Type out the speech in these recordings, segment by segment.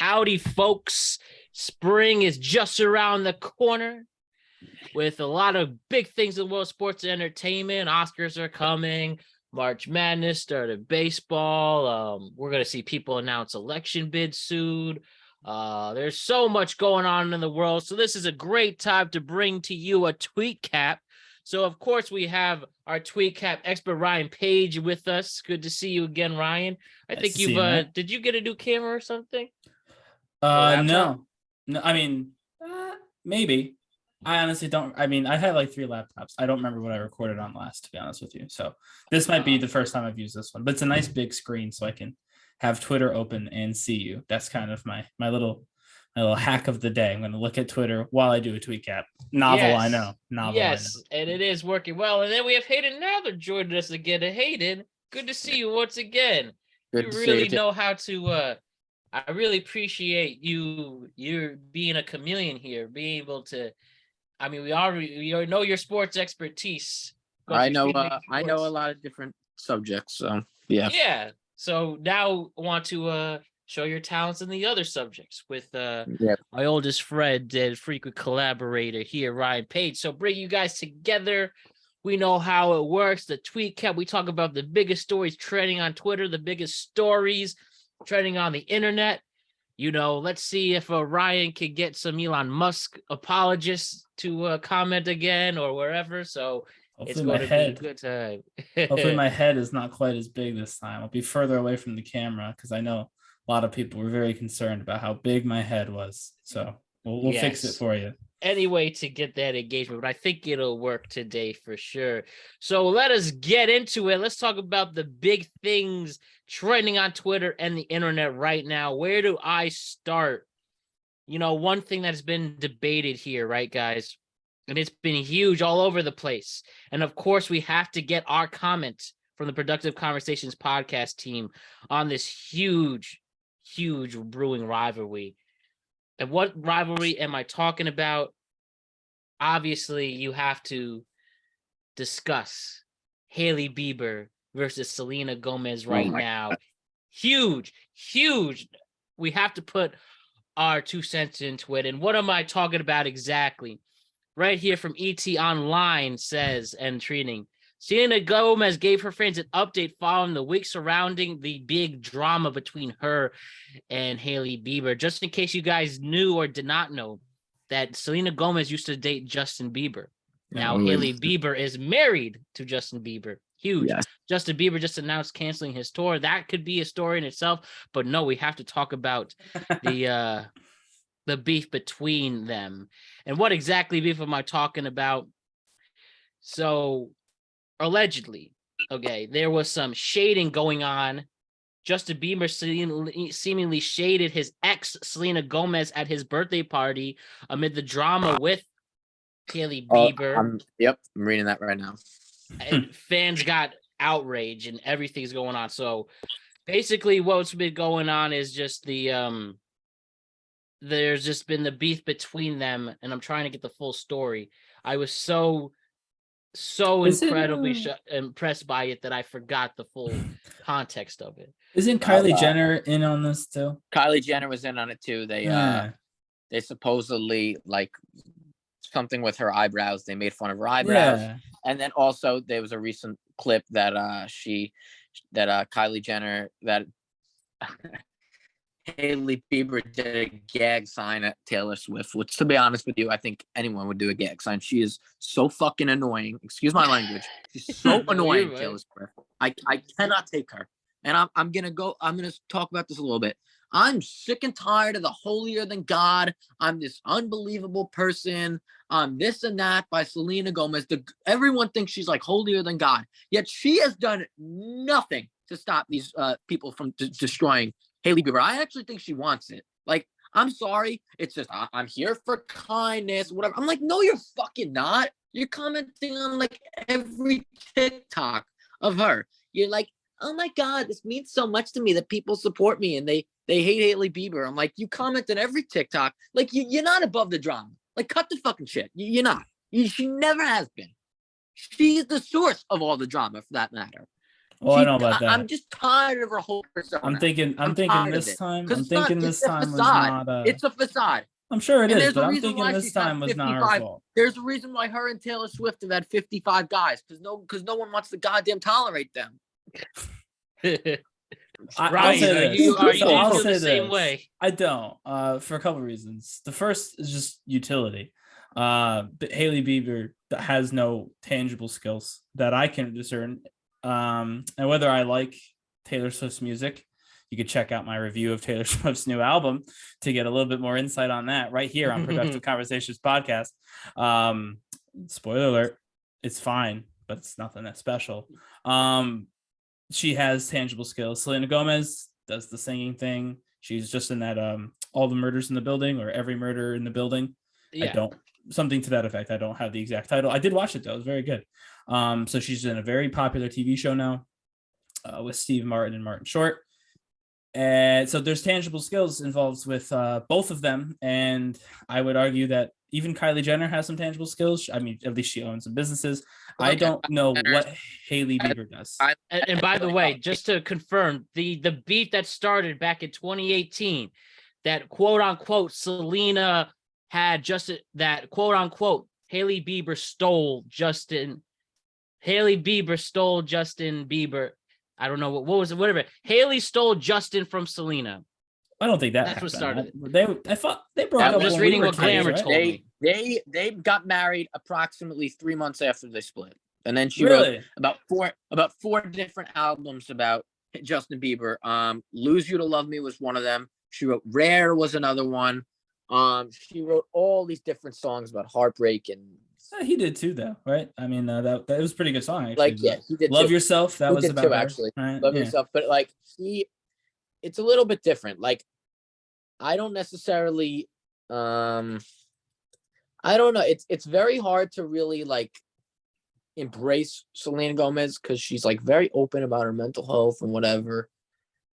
Howdy, folks. Spring is just around the corner with a lot of big things in world sports and entertainment. Oscars are coming. March Madness started baseball. We're going to see people announce election bids soon. There's so much going on in the world. So this is a great time to bring to you a TweetCap. So, of course, we have our TweetCap expert, Ryan Page, with us. Good to see you again, Ryan. I think you've, did you get a new camera or something? No. I mean, maybe. I honestly don't. I mean, I had like 3 laptops. I don't remember what I recorded on last, to be honest with you. So this might be the first time I've used this one, but it's a nice big screen so I can have Twitter open and see you. That's kind of my little hack of the day. I'm going to look at Twitter while I do a TweetCap. Novel, yes. I know. Yes, and it is working well. And then we have Hayden Nadler joining us again. And Hayden, good to see you once again. Good you really know how to. I really appreciate you're being a chameleon here, being able to. I mean, we already know your sports expertise. I know a lot of different subjects. So yeah. Yeah. So now I want to show your talents in the other subjects with my oldest friend and frequent collaborator here, Ryan Page. So bring you guys together. We know how it works. The TweetCap. We talk about the biggest stories trending on Twitter, the biggest stories trending on the internet. You know, let's see if Ryan can get some Elon Musk apologists to comment again or wherever. So hopefully it's going to be a good time. Hopefully my head is not quite as big this time. I'll be further away from the camera because I know a lot of people were very concerned about how big my head was. So we'll fix it for you. Any way to get that engagement, but I think it'll work today for sure. So let us get into it. Let's talk about the big things trending on Twitter and the internet right now. Where do I start? You know, one thing that's been debated here, right, guys? And it's been huge all over the place. And of course, we have to get our comment from the Productive Conversations podcast team on this huge brewing rivalry. And what rivalry am I talking about? Obviously, you have to discuss Hailey Bieber versus Selena Gomez right now. Huge. We have to put our 2 cents into it. And what am I talking about exactly? Right here from ET Online says, and treating, Selena Gomez gave her fans an update following the week surrounding the big drama between her and Hailey Bieber. Just in case you guys knew or did not know that Selena Gomez used to date Justin Bieber. Now Hailey Bieber is married to Justin Bieber. Huge. Yes. Justin Bieber just announced canceling his tour. That could be a story in itself, but no, we have to talk about the beef between them. And what exactly beef am I talking about? So allegedly, okay, there was some shading going on. Justin Bieber seemingly shaded his ex, Selena Gomez, at his birthday party amid the drama with Hailey Bieber. I'm reading that right now. And fans got outraged and everything's going on. So basically what's been going on is just the there's just been the beef between them, and I'm trying to get the full story. I was so incredibly impressed by it that I forgot the full context of it. Isn't Kylie Jenner in on this too? Kylie Jenner was in on it too. They supposedly, like, something with her eyebrows. They made fun of her eyebrows, and then also there was a recent clip that Kylie Jenner, that Hailey Bieber did a gag sign at Taylor Swift, which, to be honest with you, I think anyone would do a gag sign. She is so fucking annoying. Excuse my language. She's so annoying, right. Taylor Swift. I cannot take her. And I'm gonna talk about this a little bit. I'm sick and tired of the holier than God. I'm this unbelievable person. I'm this and that by Selena Gomez. Everyone thinks she's like holier than God. Yet she has done nothing to stop these people from destroying Hailey Bieber. I actually think she wants it. Like, I'm sorry. It's just, I'm here for kindness, whatever. I'm like, no, you're fucking not. You're commenting on like every TikTok of her. You're like, oh my God, this means so much to me that people support me and they hate Hailey Bieber. I'm like, you comment on every TikTok. Like, you're not above the drama. Like, cut the fucking shit. You're not. She never has been. She's the source of all the drama, for that matter. Oh, I know about that. I'm just tired of her whole persona. I'm thinking this time was not it's a facade. I'm sure it is, but I'm thinking this time was not her fault. There's a reason why her and Taylor Swift have had 55 guys, because no one wants to goddamn tolerate them. I'll say you feel the same way? I don't, for a couple of reasons. The first is just utility. But Hailey Bieber has no tangible skills that I can discern. And whether I like Taylor Swift's music, you could check out my review of Taylor Swift's new album to get a little bit more insight on that right here on Productive Conversations podcast. Spoiler alert, it's fine, but it's nothing that special. She has tangible skills. Selena Gomez does the singing thing. She's just in that All the Murders in the Building, or Every Murder in the Building. Yeah. Something to that effect. I don't have the exact title. I did watch it though. It was very good. So she's in a very popular TV show now with Steve Martin and Martin Short. And so there's tangible skills involved with both of them. And I would argue that even Kylie Jenner has some tangible skills. I mean, at least she owns some businesses. I don't know what Hailey Bieber does. And by the way, just to confirm, the beef that started back in 2018, that quote unquote Selena had just that quote unquote Hailey Bieber stole Justin Bieber. I don't know what was it, whatever. Hailey stole Justin from Selena. I don't think that's what started. I thought they broke up. I'm just reading what Glamour told me. They got married approximately 3 months after they split, and then she wrote about four different albums about Justin Bieber. "Lose You to Love Me" was one of them. She wrote "Rare" was another one. She wrote all these different songs about heartbreak, and he did too, though, right? I mean, that was a pretty good song. Actually. Like, yeah, he did. "Love too. Yourself." That was about too, actually. Right? Love Yourself, but like it's a little bit different. Like, I don't necessarily, I don't know. It's very hard to really like embrace Selena Gomez because she's like very open about her mental health and whatever,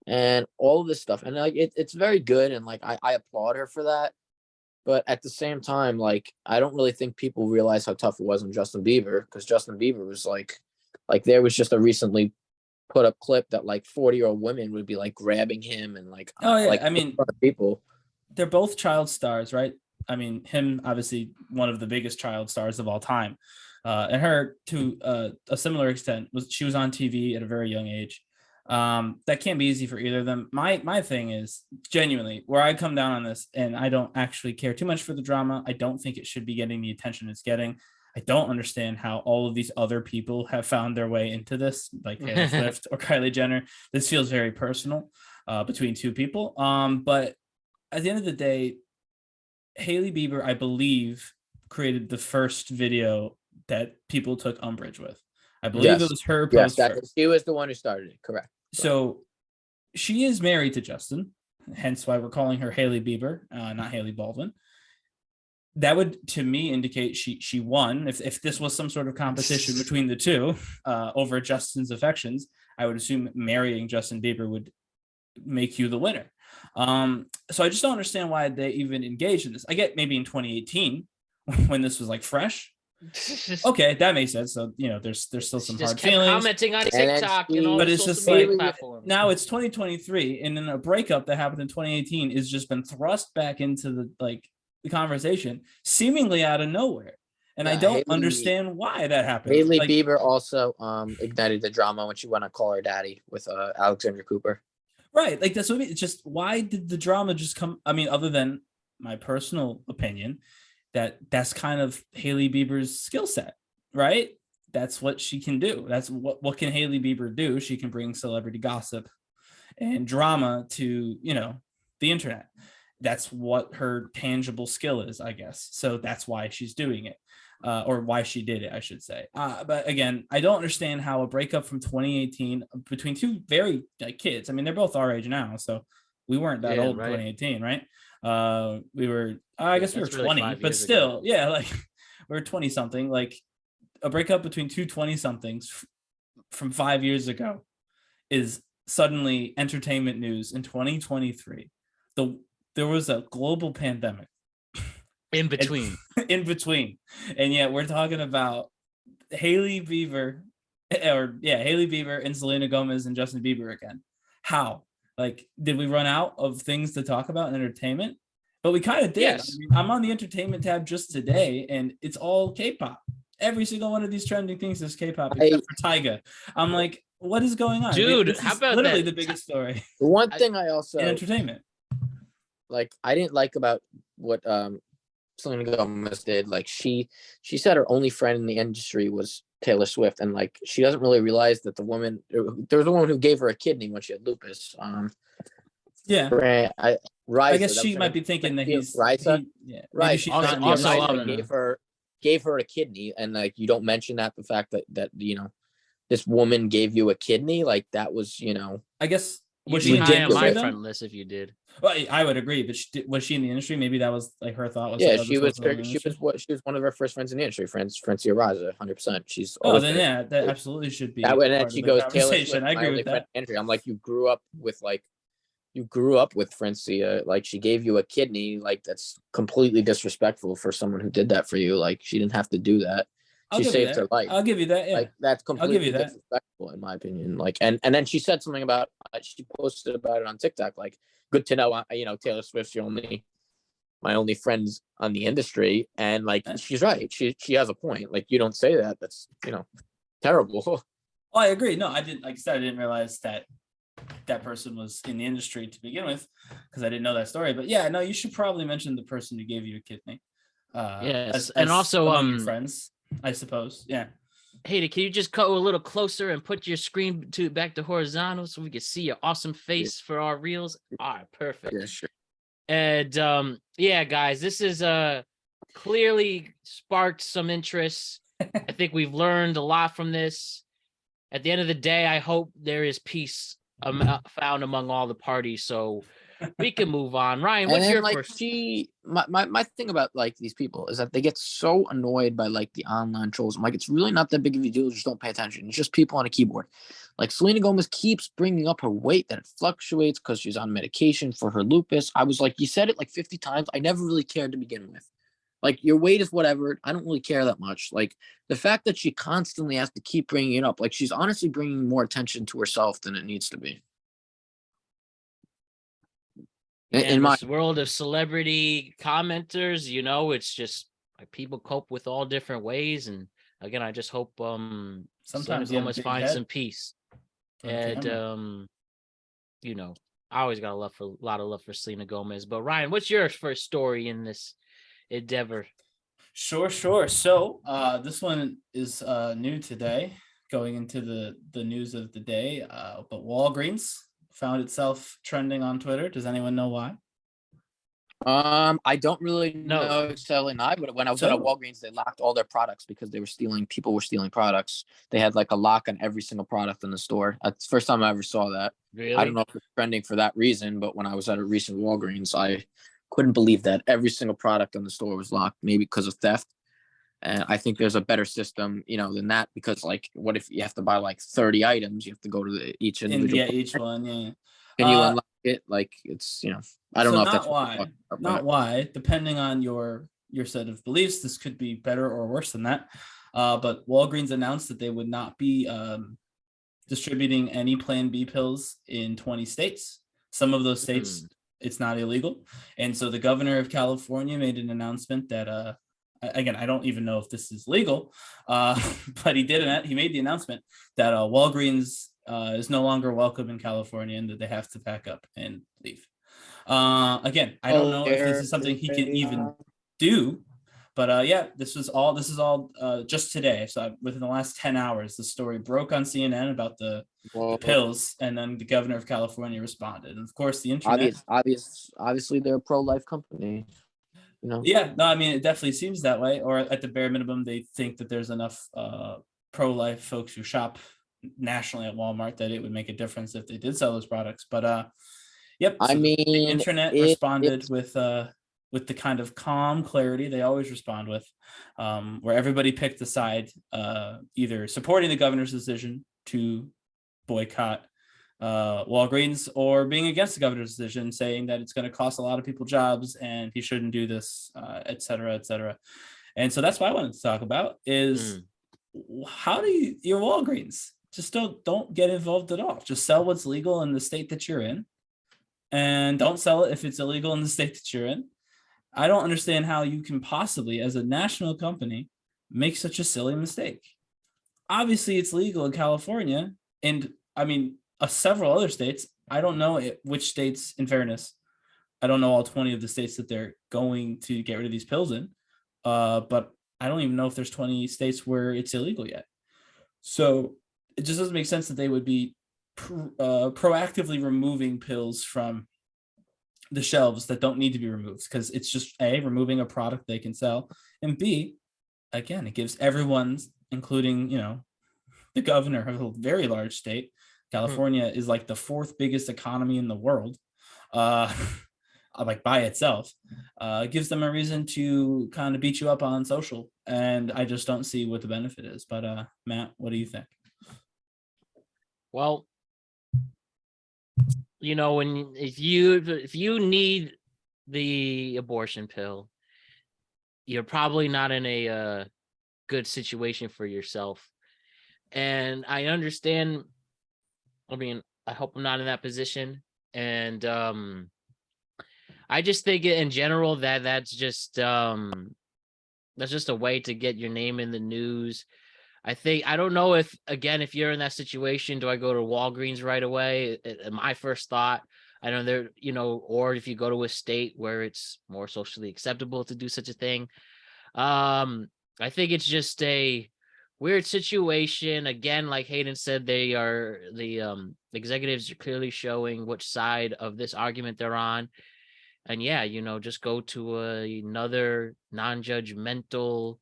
and all of this stuff. And like it's very good, and like I applaud her for that. But at the same time, like I don't really think people realize how tough it was on Justin Bieber, because Justin Bieber was like there was just a recently put up clip that like 40-year-old women would be like grabbing him and like I mean people. They're both child stars, right? I mean, him obviously one of the biggest child stars of all time, and her to a similar extent she was on TV at a very young age. That can't be easy for either of them. My thing is genuinely where I come down on this, and I don't actually care too much for the drama. I don't think it should be getting the attention it's getting. I don't understand how all of these other people have found their way into this, like Taylor Swift or Kylie Jenner. This feels very personal between two people. But at the end of the day, Hailey Bieber, I believe, created the first video that people took umbrage with. I believe it was her post. Yes, she was the one who started it. Correct. So she is married to Justin, hence why we're calling her Hailey Bieber, not Hailey Baldwin. That would, to me, indicate she won. If this was some sort of competition between the two over Justin's affections, I would assume marrying Justin Bieber would make you the winner. So I just don't understand why they even engaged in this. I get maybe in 2018 when this was like fresh. Okay, that makes sense. So there's still some hard feelings. Commenting on TikTok and all, but it's just like platforms. Now it's 2023, and then a breakup that happened in 2018 is just been thrust back into the conversation, seemingly out of nowhere. And I don't understand why that happened. Hailey Bieber also ignited the drama when she went on Call Her Daddy with Alexandra Cooper. Right, like that's what I mean. It's just, why did the drama just come? I mean, other than my personal opinion, that's kind of Hailey Bieber's skill set, right? That's what she can do. That's what can Hailey Bieber do? She can bring celebrity gossip and drama to, the internet. That's what her tangible skill is, I guess. So that's why she's doing it, or why she did it, I should say. But again, I don't understand how a breakup from 2018 between two very kids. I mean, they're both our age now, so we weren't that old in 2018, right? We were, I guess we were 20, but still, we were 20 something. Like a breakup between two 20 somethings from 5 years ago is suddenly entertainment news in 2023. There was a global pandemic in between, and yet we're talking about Hailey Bieber Hailey Bieber and Selena Gomez and Justin Bieber again. How? Like, did we run out of things to talk about in entertainment? But we kind of did. Yes. I mean, I'm on the entertainment tab just today, and it's all K-pop. Every single one of these trending things is K-pop, except for Tyga. I'm like, what is going on? Dude, This how is about literally that? the biggest story The one thing I also in entertainment. like, I didn't like about what Selena Gomez did. Like, she said her only friend in the industry was Taylor Swift, and like, she doesn't really realize that there was a woman who gave her a kidney when she had lupus. I guess she might be thinking that he's Risa. Maybe she's Also- not in the also, industry. gave her a kidney, and like, you don't mention that, the fact that this woman gave you a kidney, like, that was, I guess Was was she she in high the on my industry, though? friend list if you did? Well, I would agree, but was she in the industry? Maybe that was like her thought. Was Yeah, like, oh, she this was wasn't in the industry. she was one of her first friends in the industry, Francia Raza, 100%. She's Oh, always then been yeah, that absolutely should be that way. And then part she of the goes, Taylor conversation. Swift, I my agree only with friend that. in the industry. I'm like, you grew up with Francia. Like, she gave you a kidney. Like, that's completely disrespectful for someone who did that for you. Like, she didn't have to do that. She saved her life. I'll give you that. Yeah, Like, that's I'll give you completely that. disrespectful, in my opinion. Like, and then she said something about, she posted about it on TikTok. Like, good to know, Taylor Swift's my only friends on the industry, and like, she's right. She has a point. Like, you don't say that. That's terrible. Oh, I agree. No, I didn't. Like I said, I didn't realize that person was in the industry to begin with, because I didn't know that story. But yeah, no, you should probably mention the person who gave you a kidney. Yes, and also among your friends, I suppose. Yeah. Hey, can you just go a little closer and put your screen back to horizontal so we can see your awesome face for our reels? All right, perfect. Yeah, sure. And yeah, guys, this is clearly sparked some interest. I think we've learned a lot from this. At the end of the day, I hope there is peace found among all the parties, so we can move on. Ryan, what's your first? My thing about like these people is that they get so annoyed by like the online trolls. I'm like, it's really not that big of a deal. Just don't pay attention. It's just people on a keyboard. Like, Selena Gomez keeps bringing up her weight, that it fluctuates because she's on medication for her lupus. I was like, you said it like 50 times. I never really cared to begin with. Like, your weight is whatever. I don't really care that much. Like, the fact that she constantly has to keep bringing it up, like, she's honestly bringing more attention to herself than it needs to be. In this world of celebrity commenters, it's just like people cope with all different ways. And again, I just hope sometimes you almost find some peace. And I always got a lot of love for Selena Gomez. But Ryan, what's your first story in this endeavor? Sure. So this one is new today, going into the news of the day. But Walgreens found itself trending on Twitter. Does anyone know why? I don't really know Selena, but when I was at Walgreens, they locked all their products because people were stealing products. They had like a lock on every single product in the store. That's the first time I ever saw that. Really? I don't know if it's trending for that reason, but when I was at a recent Walgreens, I couldn't believe that every single product in the store was locked, maybe because of theft. And I think there's a better system, than that, because like, what if you have to buy like 30 items? You have to go to each individual. Each one. Yeah. Can you unlock it? Like, it's, I don't know if that's not why. Depending on your set of beliefs, this could be better or worse than that. But Walgreens announced that they would not be distributing any Plan B pills in 20 states. Some of those states, it's not illegal. And so the governor of California made an announcement that, again, I don't even know if this is legal, but he made the announcement that Walgreens is no longer welcome in California and that they have to pack up and leave. Again, I don't know if this is something he can even do, but this is all just today. So within the last 10 hours, the story broke on CNN about the pills, and then the governor of California responded. And of course, the internet. Obviously, they're a pro-life company. Yeah, no, I mean, it definitely seems that way. Or at the bare minimum, they think that there's enough pro-life folks who shop nationally at Walmart that it would make a difference if they did sell those products. But yep, so the internet responded with the kind of calm clarity they always respond with, where everybody picked a side, either supporting the governor's decision to boycott Walgreens, or being against the governor's decision, saying that it's going to cost a lot of people jobs and he shouldn't do this, et cetera, et cetera. And so that's what I wanted to talk about is how do you're Walgreens? Just don't get involved at all. Just sell what's legal in the state that you're in, and don't sell it if it's illegal in the state that you're in. I don't understand how you can possibly, as a national company, make such a silly mistake. Obviously, it's legal in California, and I mean, several other states. I don't know which states, in fairness. I don't know all 20 of the states that they're going to get rid of these pills in, but I don't even know if there's 20 states where it's illegal yet. So it just doesn't make sense that they would be proactively removing pills from the shelves that don't need to be removed, because it's just A, removing a product they can sell, and B, again, it gives everyone, including, the governor of a very large state. California is like the 4th biggest economy in the world, like by itself, gives them a reason to kind of beat you up on social. And I just don't see what the benefit is. But Matt, what do you think? Well, if you need the abortion pill, you're probably not in a good situation for yourself. And I understand. I mean, I hope I'm not in that position. And I just think in general that's just a way to get your name in the news. I don't know if you're in that situation, do I go to Walgreens right away? My first thought, I know or if you go to a state where it's more socially acceptable to do such a thing. I think it's just a weird situation. Again, like Hayden said, the executives are clearly showing which side of this argument they're on. And yeah, just go to another non-judgmental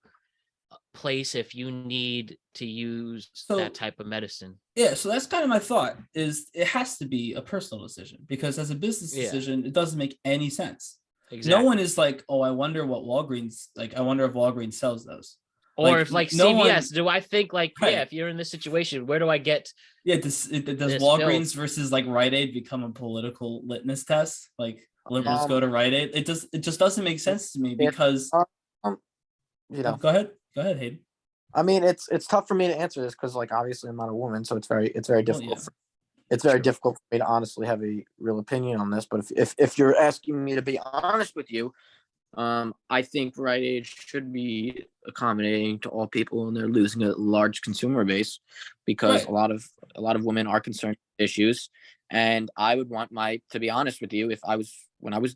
place if you need to use that type of medicine. Yeah, so that's kind of my thought, is it has to be a personal decision, because as a business decision, it doesn't make any sense. Exactly. No one is like, oh, I wonder if Walgreens sells those. Or if CVS, do I think if you're in this situation, where do I get? Yeah, does Walgreens versus like Rite Aid become a political litmus test? Like liberals go to Rite Aid. It just doesn't make sense to me, because Go ahead, Hayden. I mean, it's tough for me to answer this because, obviously I'm not a woman, so it's very difficult. It's very difficult for me to honestly have a real opinion on this. But if you're asking me to be honest with you, I think Rite Aid should be accommodating to all people, and they're losing a large consumer base because a lot of women are concerned with issues. And I would want to be honest with you, when I was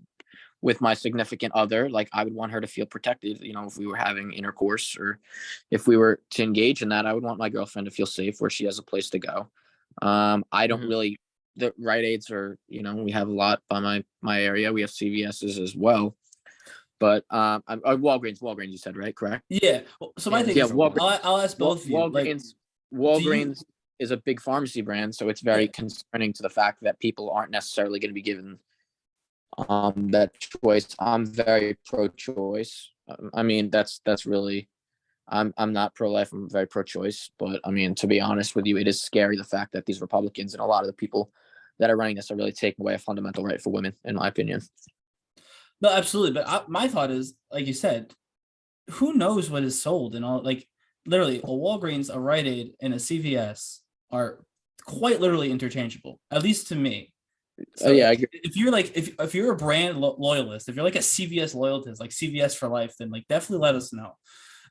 with my significant other, I would want her to feel protected. If we were having intercourse or if we were to engage in that, I would want my girlfriend to feel safe where she has a place to go. I don't really, the Rite Aids are, we have a lot by my area. We have CVS's as well. But Walgreens, you said, right? Correct? Yeah. So my thing is, I'll ask both of you. Walgreens is a big pharmacy brand, so it's very concerning to the fact that people aren't necessarily going to be given that choice. I'm very pro-choice. I mean, that's really, I'm not pro-life. I'm very pro-choice. But I mean, to be honest with you, it is scary the fact that these Republicans and a lot of the people that are running this are really taking away a fundamental right for women, in my opinion. No, absolutely. But my thought is, like you said, who knows what is sold and all? Literally, a Walgreens, a Rite Aid, and a CVS are quite literally interchangeable, at least to me. So I agree. If you're if you're a brand loyalist, if you're like a CVS loyalist, like CVS for life, then definitely let us know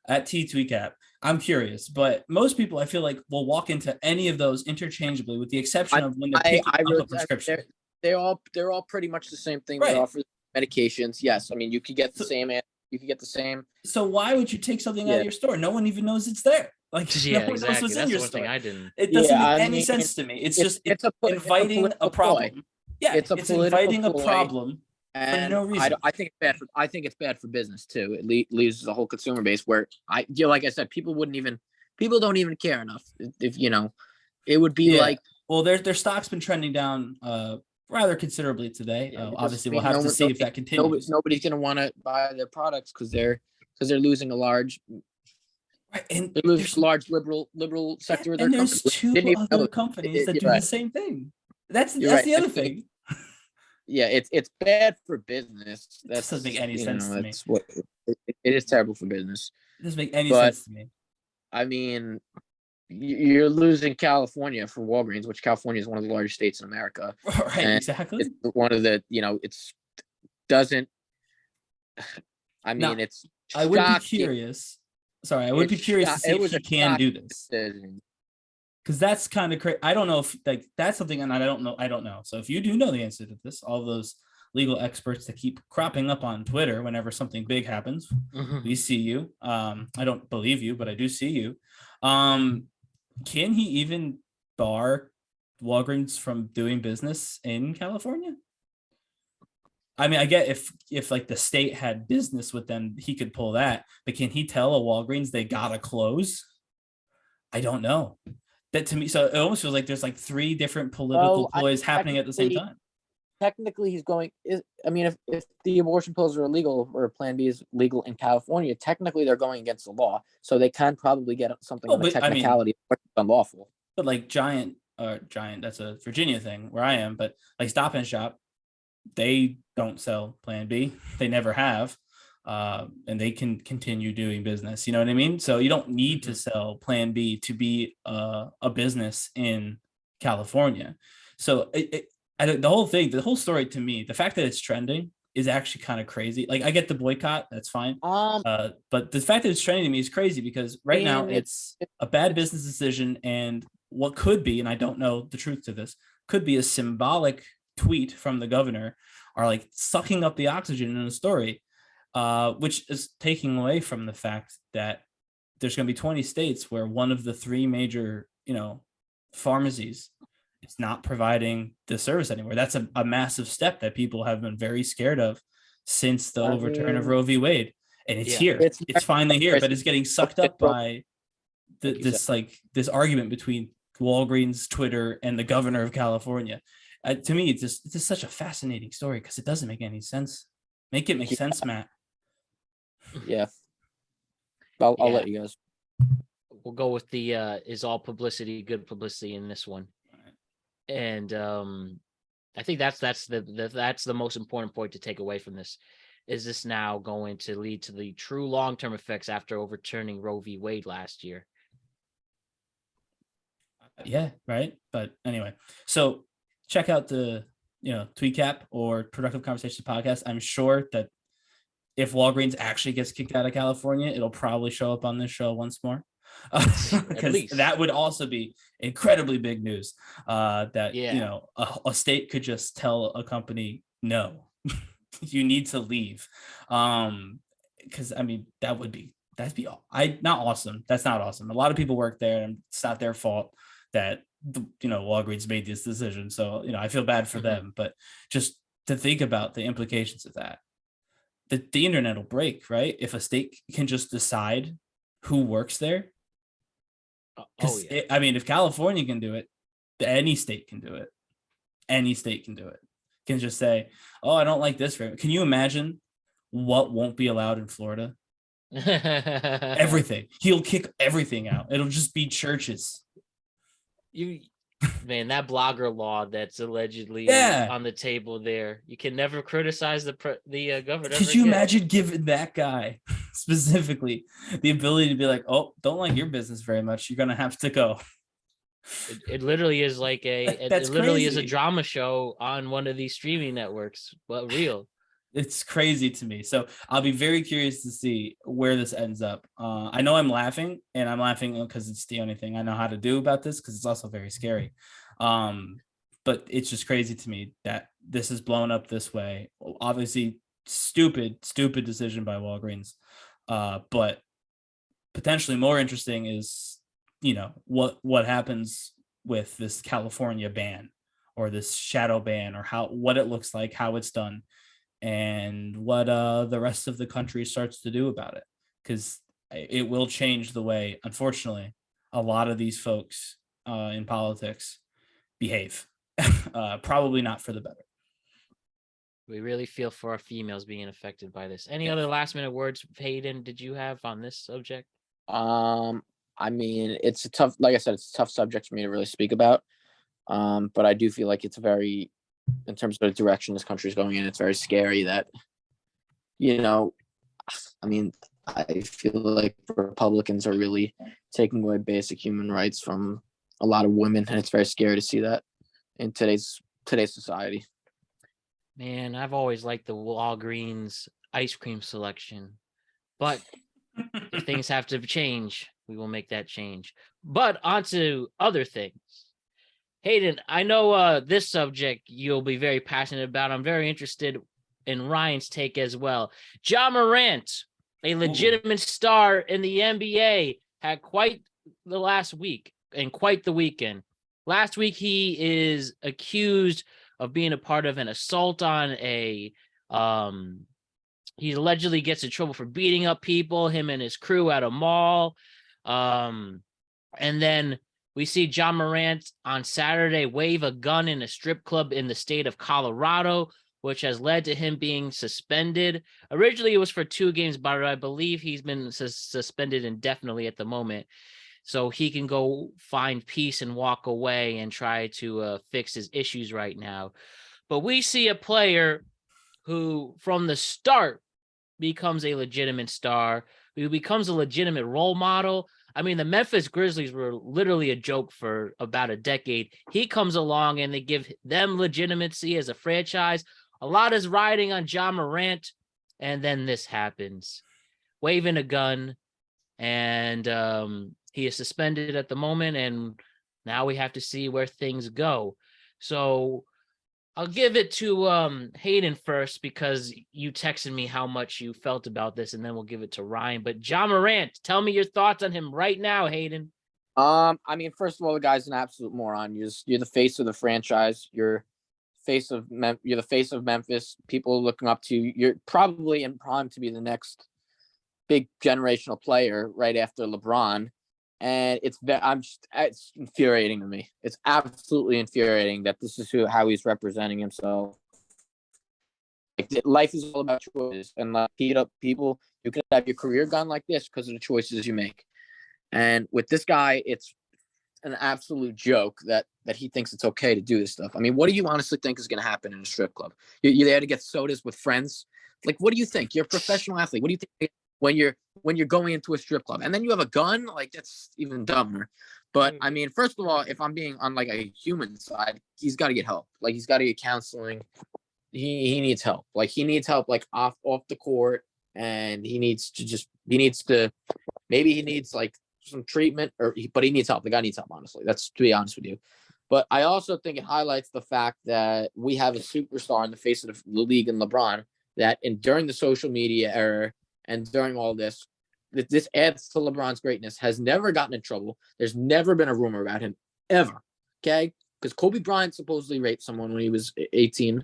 at TweetCap. I'm curious, but most people I feel will walk into any of those interchangeably, with the exception of when they're picking up a prescription. They're all pretty much the same thing. Right. They offer medications. Yes, I mean you could get the same. You could get the same. So why would you take something out of your store? No one even knows it's there. No one knows what's in your store. Thing I didn't. It doesn't make any sense to me. It's inviting a problem. Yeah, it's inviting a problem for no reason. I think it's bad for. I think it's bad for business too. It leaves the whole consumer base where like I said, people don't even care enough. If it would be well, their stock's been trending down rather considerably today. Obviously, we'll have to see if that continues. Nobody's going to want to buy their products because they're losing a large. Right, and they lose a large liberal sector of their company. And there's two other companies that do the same thing. That's the other thing. Yeah, it's bad for business. That doesn't make any sense to me. It is terrible for business. It doesn't make any sense to me. I mean, you're losing California for Walgreens, which California is one of the largest states in America. Right, And exactly. it's one of the, it's doesn't. I mean, Now, it's I would be shocking. curious. Sorry, I would be curious to see if he can do this. Because that's kind of crazy. I don't know if like that's something, and I don't know. So if you do know the answer to this, all those legal experts that keep cropping up on Twitter whenever something big happens, we see you. I don't believe you, but I do see you. Can he even bar Walgreens from doing business in California? I mean, I get if like the state had business with them, he could pull that. But can he tell a Walgreens they gotta close? I don't know. That to me, so it almost feels like there's like three different political ploys happening at the same time. Technically, he's going. I mean, if the abortion pills are illegal or Plan B is legal in California, technically they're going against the law, so they can probably get something on the technicality of unlawful. But like Giant, that's a Virginia thing where I am. But like Stop and Shop, they don't sell Plan B. They never have. And they can continue doing business. You know what I mean? So you don't need to sell Plan B to be a business in California. So the whole story to me, the fact that it's trending is actually kind of crazy. Like I get the boycott, that's fine. But the fact that it's trending to me is crazy because right now it's a bad business decision, and what could be, and I don't know the truth to this, could be a symbolic tweet from the governor are like sucking up the oxygen in a story. Which is taking away from the fact that there's going to be 20 states where one of the three major, pharmacies is not providing the service anymore. That's a massive step that people have been very scared of since the overturn of Roe v. Wade. And it's here. It's finally here, but it's getting sucked up by this argument between Walgreens, Twitter, and the governor of California. To me, it's just such a fascinating story because it doesn't make any sense. Make it make sense, Matt. Yeah. I'll let you guys. We'll go with the is all publicity good publicity in this one. And I think that's the most important point to take away from this. Is this now going to lead to the true long-term effects after overturning Roe v. Wade last year? Yeah, right. But anyway, so check out the TweetCap or Productive Conversations podcast. I'm sure that if Walgreens actually gets kicked out of California, it'll probably show up on this show once more. Because that would also be incredibly big news. That a state could just tell a company, no, you need to leave. Because I mean that'd be not awesome. That's not awesome. A lot of people work there, and it's not their fault that Walgreens made this decision. So I feel bad for them, but just to think about the implications of that. The internet will break, right? If a state can just decide who works there. If California can do it, any state can do it. Any state can do it. Can just say, oh, I don't like this. Can you imagine what won't be allowed in Florida? Everything. He'll kick everything out. It'll just be churches. Man, that blogger law that's allegedly on the table there. You can never criticize the governor. Could you imagine giving that guy specifically the ability to be like, oh, don't like your business very much. You're going to have to go. It literally is like it literally is a drama show on one of these streaming networks, but real. It's crazy to me. So I'll be very curious to see where this ends up. I know I'm laughing because it's the only thing I know how to do about this, because it's also very scary. But it's just crazy to me that this is blown up this way. Obviously, stupid decision by Walgreens. But potentially more interesting is, what happens with this California ban or this shadow ban, or what it looks like, how it's done, and what the rest of the country starts to do about it, because it will change the way, unfortunately, a lot of these folks in politics behave. Probably not for the better. We really feel for our females being affected by this. Any other last minute words, Hayden, did you have on this subject? I mean, it's a tough subject for me to really speak about. But I do feel like it's very, in terms of the direction this country is going in, it's very scary that, I mean, I feel like Republicans are really taking away basic human rights from a lot of women, and it's very scary to see that in today's society. Man, I've always liked the Walgreens ice cream selection, but if things have to change, we will make that change. But on to other things. Hayden, I know this subject you'll be very passionate about. I'm very interested in Ryan's take as well. Ja Morant, a legitimate star in the NBA, had quite the last week and quite the weekend. Last week, he is accused of being a part of an assault on a he allegedly gets in trouble for beating up people, him and his crew at a mall. And then we see Ja Morant on Saturday wave a gun in a strip club in the state of Colorado, which has led to him being suspended. Originally, it was for 2 games, but I believe he's been suspended indefinitely at the moment. So he can go find peace and walk away and try to fix his issues right now. But we see a player who, from the start, becomes a legitimate star, who becomes a legitimate role model. I mean, the Memphis Grizzlies were literally a joke for about a decade. He comes along and they give them legitimacy as a franchise. A lot is riding on Ja Morant, and then this happens. Waving a gun, and he is suspended at the moment, and now we have to see where things go. So I'll give it to Hayden first, because you texted me how much you felt about this, and then we'll give it to Ryan. But Ja Morant, tell me your thoughts on him right now, Hayden. I mean, first of all, the guy's an absolute moron. You're the face of the franchise. You're the face of Memphis. People are looking up to you. You're probably in prime to be the next big generational player right after LeBron. And it's infuriating to me. It's absolutely infuriating that this is how he's representing himself. Like, life is all about choices, and like, people, you can have your career gone like this because of the choices you make. And with this guy, it's an absolute joke that he thinks it's okay to do this stuff. I mean, what do you honestly think is going to happen in a strip club? You're there to get sodas with friends. Like, what do you think? You're a professional athlete. What do you think when you're going into a strip club, and then you have a gun? Like, that's even dumber. But I mean, first of all, if I'm being on like a human side, he's got to get help. Like, he's got to get counseling. He needs help. Like, he needs help, like off the court, and he needs like some treatment, but he needs help. The guy needs help, honestly. That's, to be honest with you. But I also think it highlights the fact that we have a superstar in the face of the league in LeBron, that during the social media era and during all this adds to LeBron's greatness, has never gotten in trouble. There's never been a rumor about him, ever. Okay? Because Kobe Bryant supposedly raped someone when he was 18,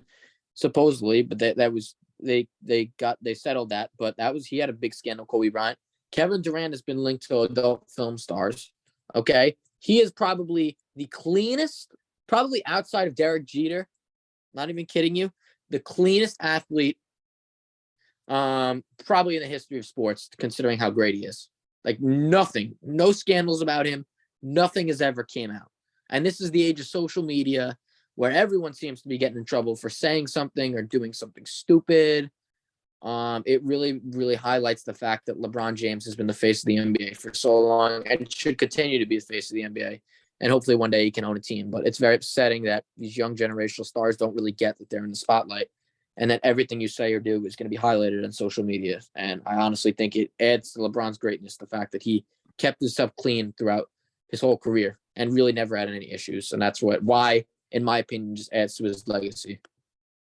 supposedly, but that was they settled that. But he had a big scandal, Kobe Bryant. Kevin Durant has been linked to adult film stars. Okay? He is probably the cleanest, probably outside of Derek Jeter, not even kidding you, the cleanest athlete probably in the history of sports, considering how great he is. Like, nothing, no scandals about him. Nothing has ever came out. And this is the age of social media, where everyone seems to be getting in trouble for saying something or doing something stupid. It really, really highlights the fact that LeBron James has been the face of the NBA for so long and should continue to be the face of the NBA. And hopefully one day he can own a team. But it's very upsetting that these young generational stars don't really get that they're in the spotlight, and that everything you say or do is going to be highlighted on social media. And I honestly think it adds to LeBron's greatness, the fact that he kept himself clean throughout his whole career and really never had any issues. And that's why, in my opinion, just adds to his legacy.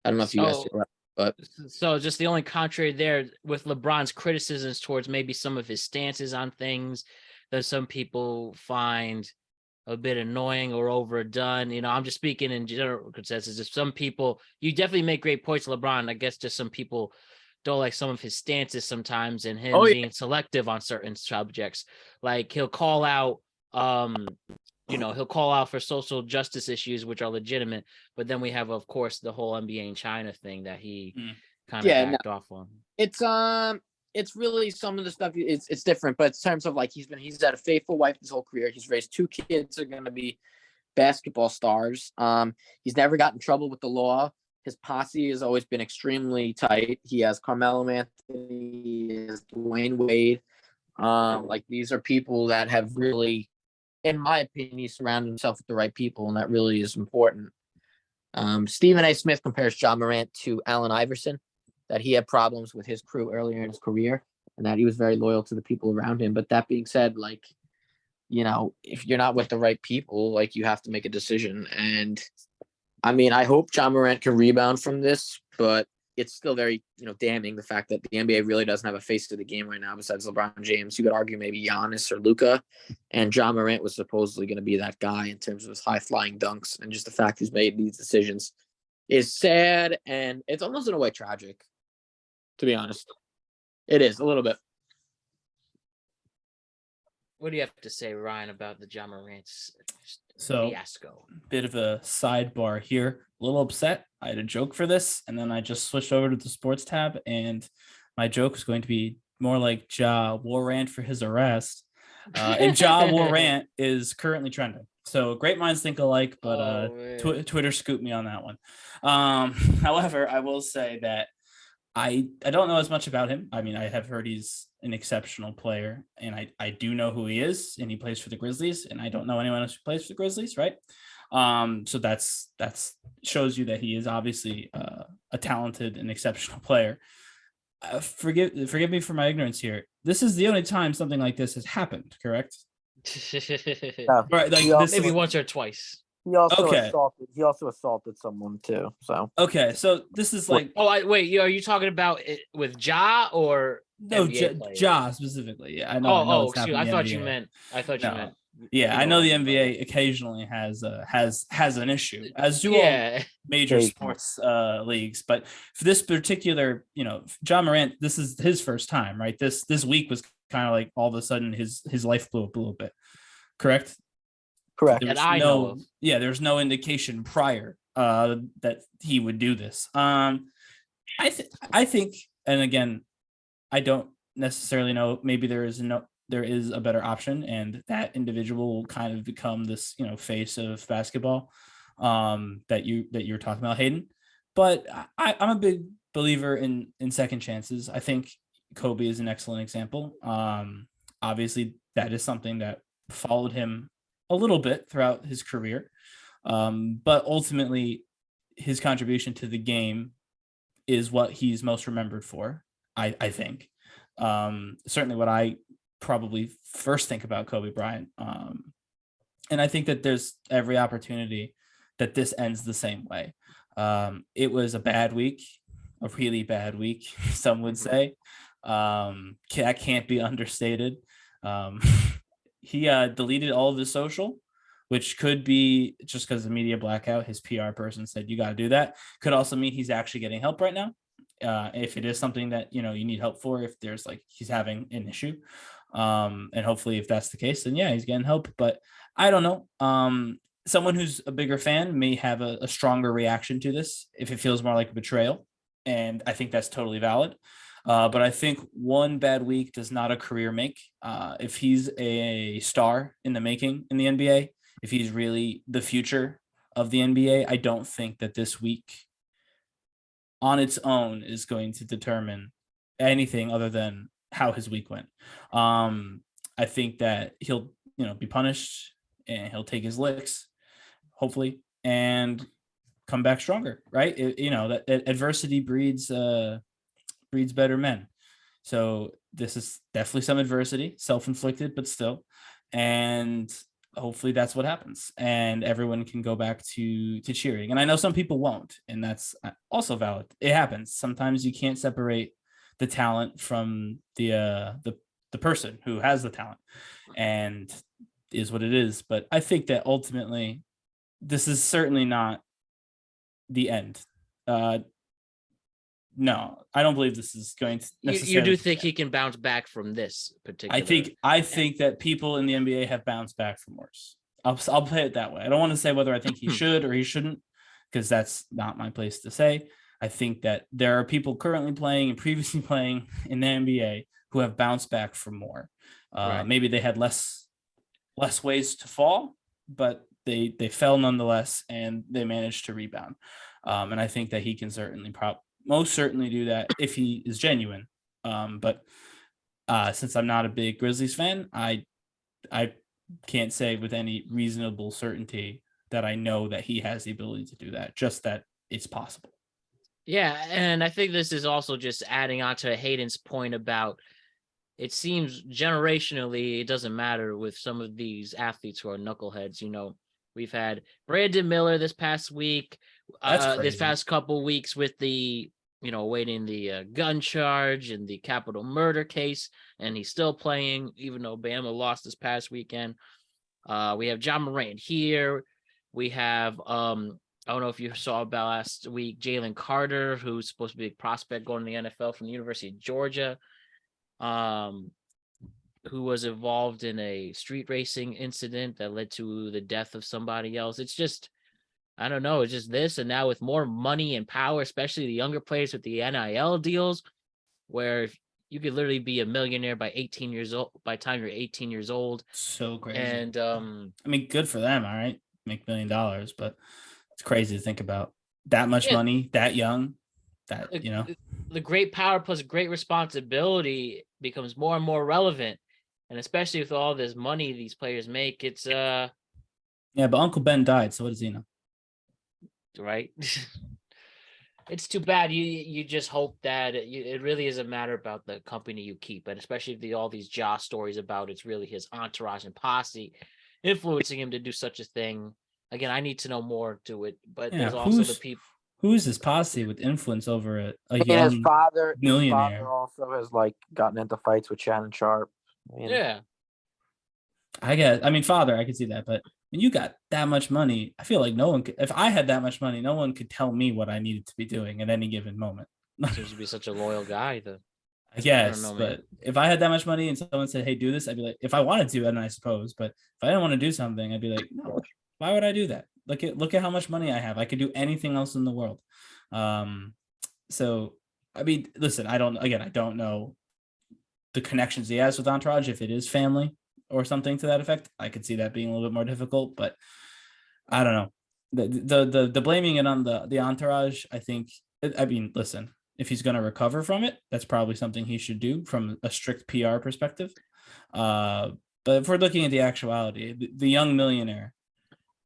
I don't know if you guys feel that. But so just the only contrary there with LeBron's criticisms towards maybe some of his stances on things that some people find a bit annoying or overdone. You know, I'm just speaking in general consensus. If some people, you definitely make great points, LeBron. I guess just some people don't like some of his stances sometimes, and him being selective on certain subjects. Like, he'll call out he'll call out for social justice issues, which are legitimate. But then we have, of course, the whole NBA and China thing that he kind of backed off on. It's really some of the stuff. It's different, but in terms of like, he's had a faithful wife his whole career. He's raised 2 kids that are going to be basketball stars. He's never gotten in trouble with the law. His posse has always been extremely tight. He has Carmelo Anthony, as Dwayne Wade. Like these are people that have really, in my opinion, surrounded himself with the right people, and that really is important. Stephen A. Smith compares Ja Morant to Allen Iverson, that he had problems with his crew earlier in his career, and that he was very loyal to the people around him. But that being said, like, you know, if you're not with the right people, like you have to make a decision. And I mean, I hope Ja Morant can rebound from this, but it's still very, damning the fact that the NBA really doesn't have a face to the game right now besides LeBron James. You could argue maybe Giannis or Luka, and Ja Morant was supposedly going to be that guy in terms of his high flying dunks, and just the fact he's made these decisions is sad, and it's almost in a way tragic, to be honest. It is a little bit. What do you have to say, Ryan, about the Ja Morant's fiasco? Bit of a sidebar here. A little upset. I had a joke for this, and then I just switched over to the sports tab, and my joke was going to be more like Ja Morant for his arrest. And Ja Morant is currently trending. So great minds think alike, but Twitter scooped me on that one. However, I will say that I don't know as much about him. I mean, I have heard he's an exceptional player, and I do know who he is, and he plays for the Grizzlies, and I don't know anyone else who plays for the Grizzlies, right? So that's shows you that he is obviously a talented and exceptional player. Forgive me for my ignorance here. This is the only time something like this has happened, correct? Yeah. Right, like maybe once or twice. He also assaulted someone too. So so this is like are you talking about it with Ja or no Ja specifically? Yeah, I know. I thought you meant. Yeah, I know the NBA occasionally has an issue, as do all major sports leagues. But for this particular, Ja Morant, this is his first time, right? This week was kind of like all of a sudden his life blew up a little bit. Correct. There's no indication prior that he would do this. I think, and again, I don't necessarily know. Maybe there is a better option, and that individual will kind of become this, face of basketball that you're talking about, Hayden. But I'm a big believer in second chances. I think Kobe is an excellent example. Obviously, that is something that followed him a little bit throughout his career, but ultimately, his contribution to the game is what he's most remembered for. I think certainly what I probably first think about Kobe Bryant. And I think that there's every opportunity that this ends the same way. It was a bad week, a really bad week, some would say. That can't be understated. He deleted all of his social, which could be just because of the media blackout. His PR person said, you got to do that. Could also mean he's actually getting help right now. If it is something that, you need help for, if there's he's having an issue. And hopefully if that's the case, then yeah, he's getting help. But I don't know. Someone who's a bigger fan may have a stronger reaction to this if it feels more like a betrayal. And I think that's totally valid. But I think one bad week does not a career make. If he's a star in the making in the NBA, if he's really the future of the NBA, I don't think that this week on its own is going to determine anything other than how his week went. I think that he'll, be punished and he'll take his licks, hopefully, and come back stronger, right? That adversity breeds better men. So this is definitely some adversity, self-inflicted, but still. And hopefully that's what happens. And everyone can go back to cheering. And I know some people won't, and that's also valid. It happens. Sometimes you can't separate the talent from the person who has the talent, and is what it is. But I think that ultimately this is certainly not the end. No, I don't believe this is going to necessarily. You do think he can bounce back from this particular? I think that people in the NBA have bounced back from worse. I'll play it that way. I don't want to say whether I think he should or he shouldn't, because that's not my place to say. I think that there are people currently playing and previously playing in the NBA who have bounced back from more. Right. Maybe they had less ways to fall, but they fell nonetheless, and they managed to rebound. And I think that he can most certainly do that if he is genuine. But Since I'm not a big Grizzlies fan, I can't say with any reasonable certainty that I know that he has the ability to do that, just that it's possible. Yeah, and I think this is also just adding on to Hayden's point about it seems generationally it doesn't matter with some of these athletes who are knuckleheads. We've had Brandon Miller this past week, this past couple weeks with the awaiting the gun charge and the capital murder case, and he's still playing even though Bama lost this past weekend. We have John Morant here. We have I don't know if you saw about last week, Jalen Carter, who's supposed to be a prospect going to the NFL from the University of Georgia, who was involved in a street racing incident that led to the death of somebody else. It's just, I don't know, it's just this. And now with more money and power, especially the younger players with the NIL deals, where you could literally be a millionaire by 18 years old, by the time you're 18 years old. So crazy. And I mean, good for them, all right? Make $1 million, but it's crazy to think about that much money, that young, that, The great power plus great responsibility becomes more and more relevant. And especially with all this money these players make, it's yeah, but Uncle Ben died, so what does he know? Right. It's too bad. You just hope that it really is a matter about the company you keep, and especially all these Josh stories about it's really his entourage and posse influencing him to do such a thing. Again, I need to know more to it, but there's also the people. Who's his posse with influence over a young his father, millionaire? His father also has gotten into fights with Shannon Sharp. Yeah. I guess. I mean, father, I could see that, but when you got that much money, I feel like no one could. If I had that much money, no one could tell me what I needed to be doing at any given moment. Seems to be such a loyal guy. I guess, but if I had that much money and someone said, "Hey, do this," I'd be like, if I wanted to, and I suppose, but if I didn't want to do something, I'd be like, no, why would I do that? Look at how much money I have. I could do anything else in the world. So I mean, listen, I don't know the connections he has with Entourage. If it is family or something to that effect, I could see that being a little bit more difficult. But I don't know. The blaming it on the Entourage, I think. I mean, listen, if he's going to recover from it, that's probably something he should do from a strict PR perspective. But if we're looking at the actuality, the young millionaire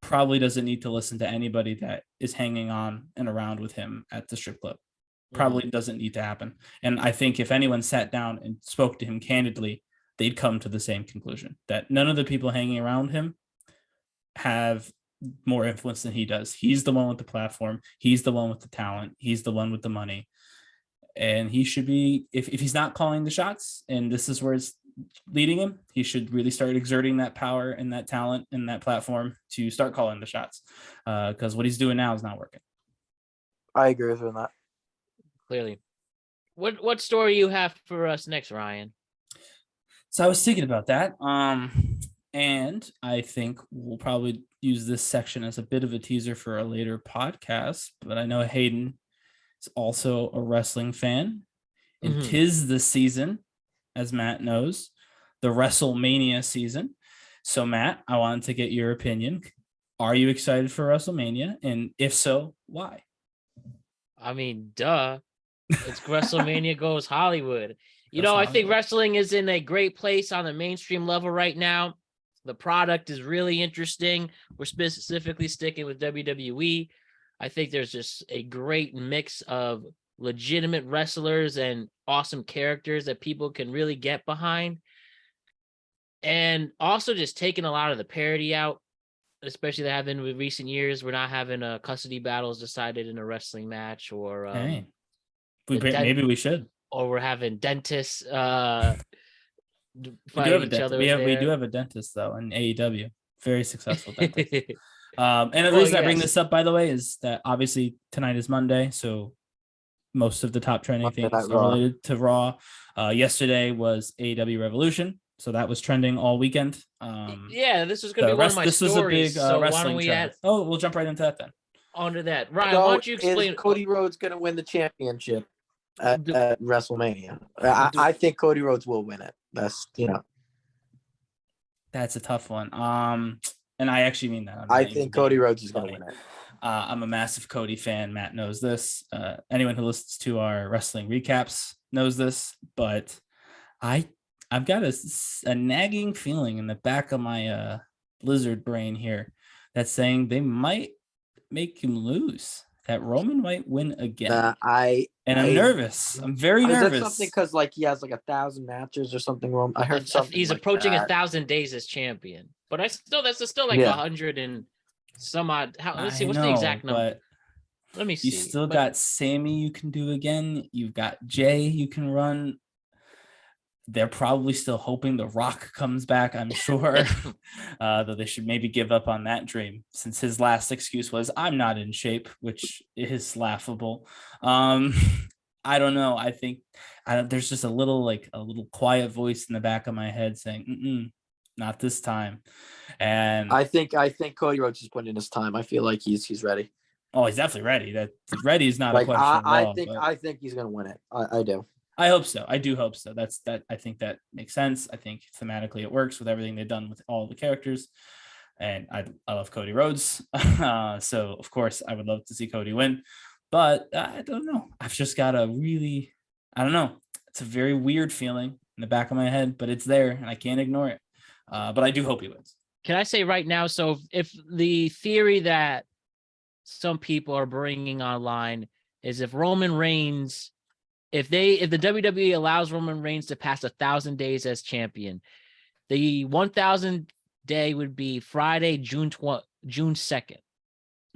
probably doesn't need to listen to anybody that is hanging on and around with him at the strip club. Probably doesn't need to happen. And I think if anyone sat down and spoke to him candidly, they'd come to the same conclusion that none of the people hanging around him have more influence than he does. He's the one with the platform. He's the one with the talent. He's the one with the money. And he should be, if he's not calling the shots and this is where it's leading him, he should really start exerting that power and that talent and that platform to start calling the shots. Because what he's doing now is not working. I agree with that. Clearly. What story you have for us next, Ryan? So I was thinking about that. And I think we'll probably use this section as a bit of a teaser for a later podcast. But I know Hayden is also a wrestling fan. And 'tis the season, as Matt knows, the WrestleMania season. So Matt, I wanted to get your opinion. Are you excited for WrestleMania? And if so, why? I mean, duh. It's WrestleMania goes Hollywood. I think wrestling is in a great place on the mainstream level right now. The product is really interesting. We're specifically sticking with WWE. I think there's just a great mix of legitimate wrestlers and awesome characters that people can really get behind. And also just taking a lot of the parody out, especially that happened with recent years. We're not having custody battles decided in a wrestling match or maybe we should. Or we're having dentists We do have a dentist though in AEW, very successful dentist. And the reason I bring this up, by the way, is that obviously tonight is Monday, so most of the top trending things are related to Raw. Yesterday was AEW Revolution, so that was trending all weekend. This was going to be one of my stories. This was a big wrestling trend. We'll jump right into that then. Onto that, Ryan. Why don't you explain? Is Cody Rhodes going to win the championship at WrestleMania? I think Cody Rhodes will win it. That's a tough one. And I actually mean that. I think Cody Rhodes is going to win it. I'm a massive Cody fan. Matt knows this. Anyone who listens to our wrestling recaps knows this. But I I've got a nagging feeling in the back of my lizard brain here that's saying they might make him lose. That Roman might win again. I'm nervous. I'm very nervous. Is that something because like he has like 1,000 matches or something? Wrong. I heard something. He's like approaching that. 1,000 days as champion, but that's still like 100 and some odd. Let's see, what's the exact number? Let me see. You still got Sammy you can do again. You've got Jay you can run. They're probably still hoping The Rock comes back, I'm sure. Though they should maybe give up on that dream since his last excuse was, I'm not in shape, which is laughable. I don't know. I think there's just a little quiet voice in the back of my head saying, not this time. And I think Cody Rhodes is putting in his time. I feel like he's ready. Oh, he's definitely ready. That ready is not a question at all. I think he's gonna win it. I do. I hope so. I do hope so. I think that makes sense. I think thematically it works with everything they've done with all the characters. And I love Cody Rhodes. So of course I would love to see Cody win. But I don't know. I've just got I don't know. It's a very weird feeling in the back of my head, but it's there and I can't ignore it. But I do hope he wins. Can I say right now? So if the theory that some people are bringing online is if Roman Reigns, if the WWE allows Roman Reigns to pass 1,000 days as champion, the 1,000 day would be Friday, June 2nd.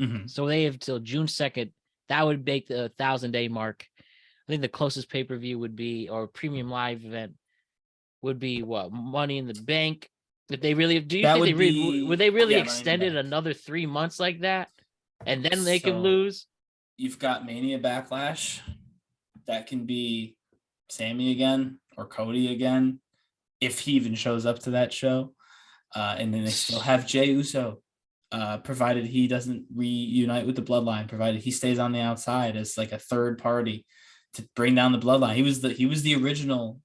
Mm-hmm. So they have till June 2nd. That would make the 1,000 day mark. I think the closest pay-per-view would be, or premium live event would be what? Money in the Bank. If they really, would they really extend it another 3 months like that? And then they can lose. You've got Mania Backlash. That can be Sammy again or Cody again, if he even shows up to that show. And then they still have Jey Uso, provided he doesn't reunite with the Bloodline, provided he stays on the outside as like a third party to bring down the Bloodline. He was the original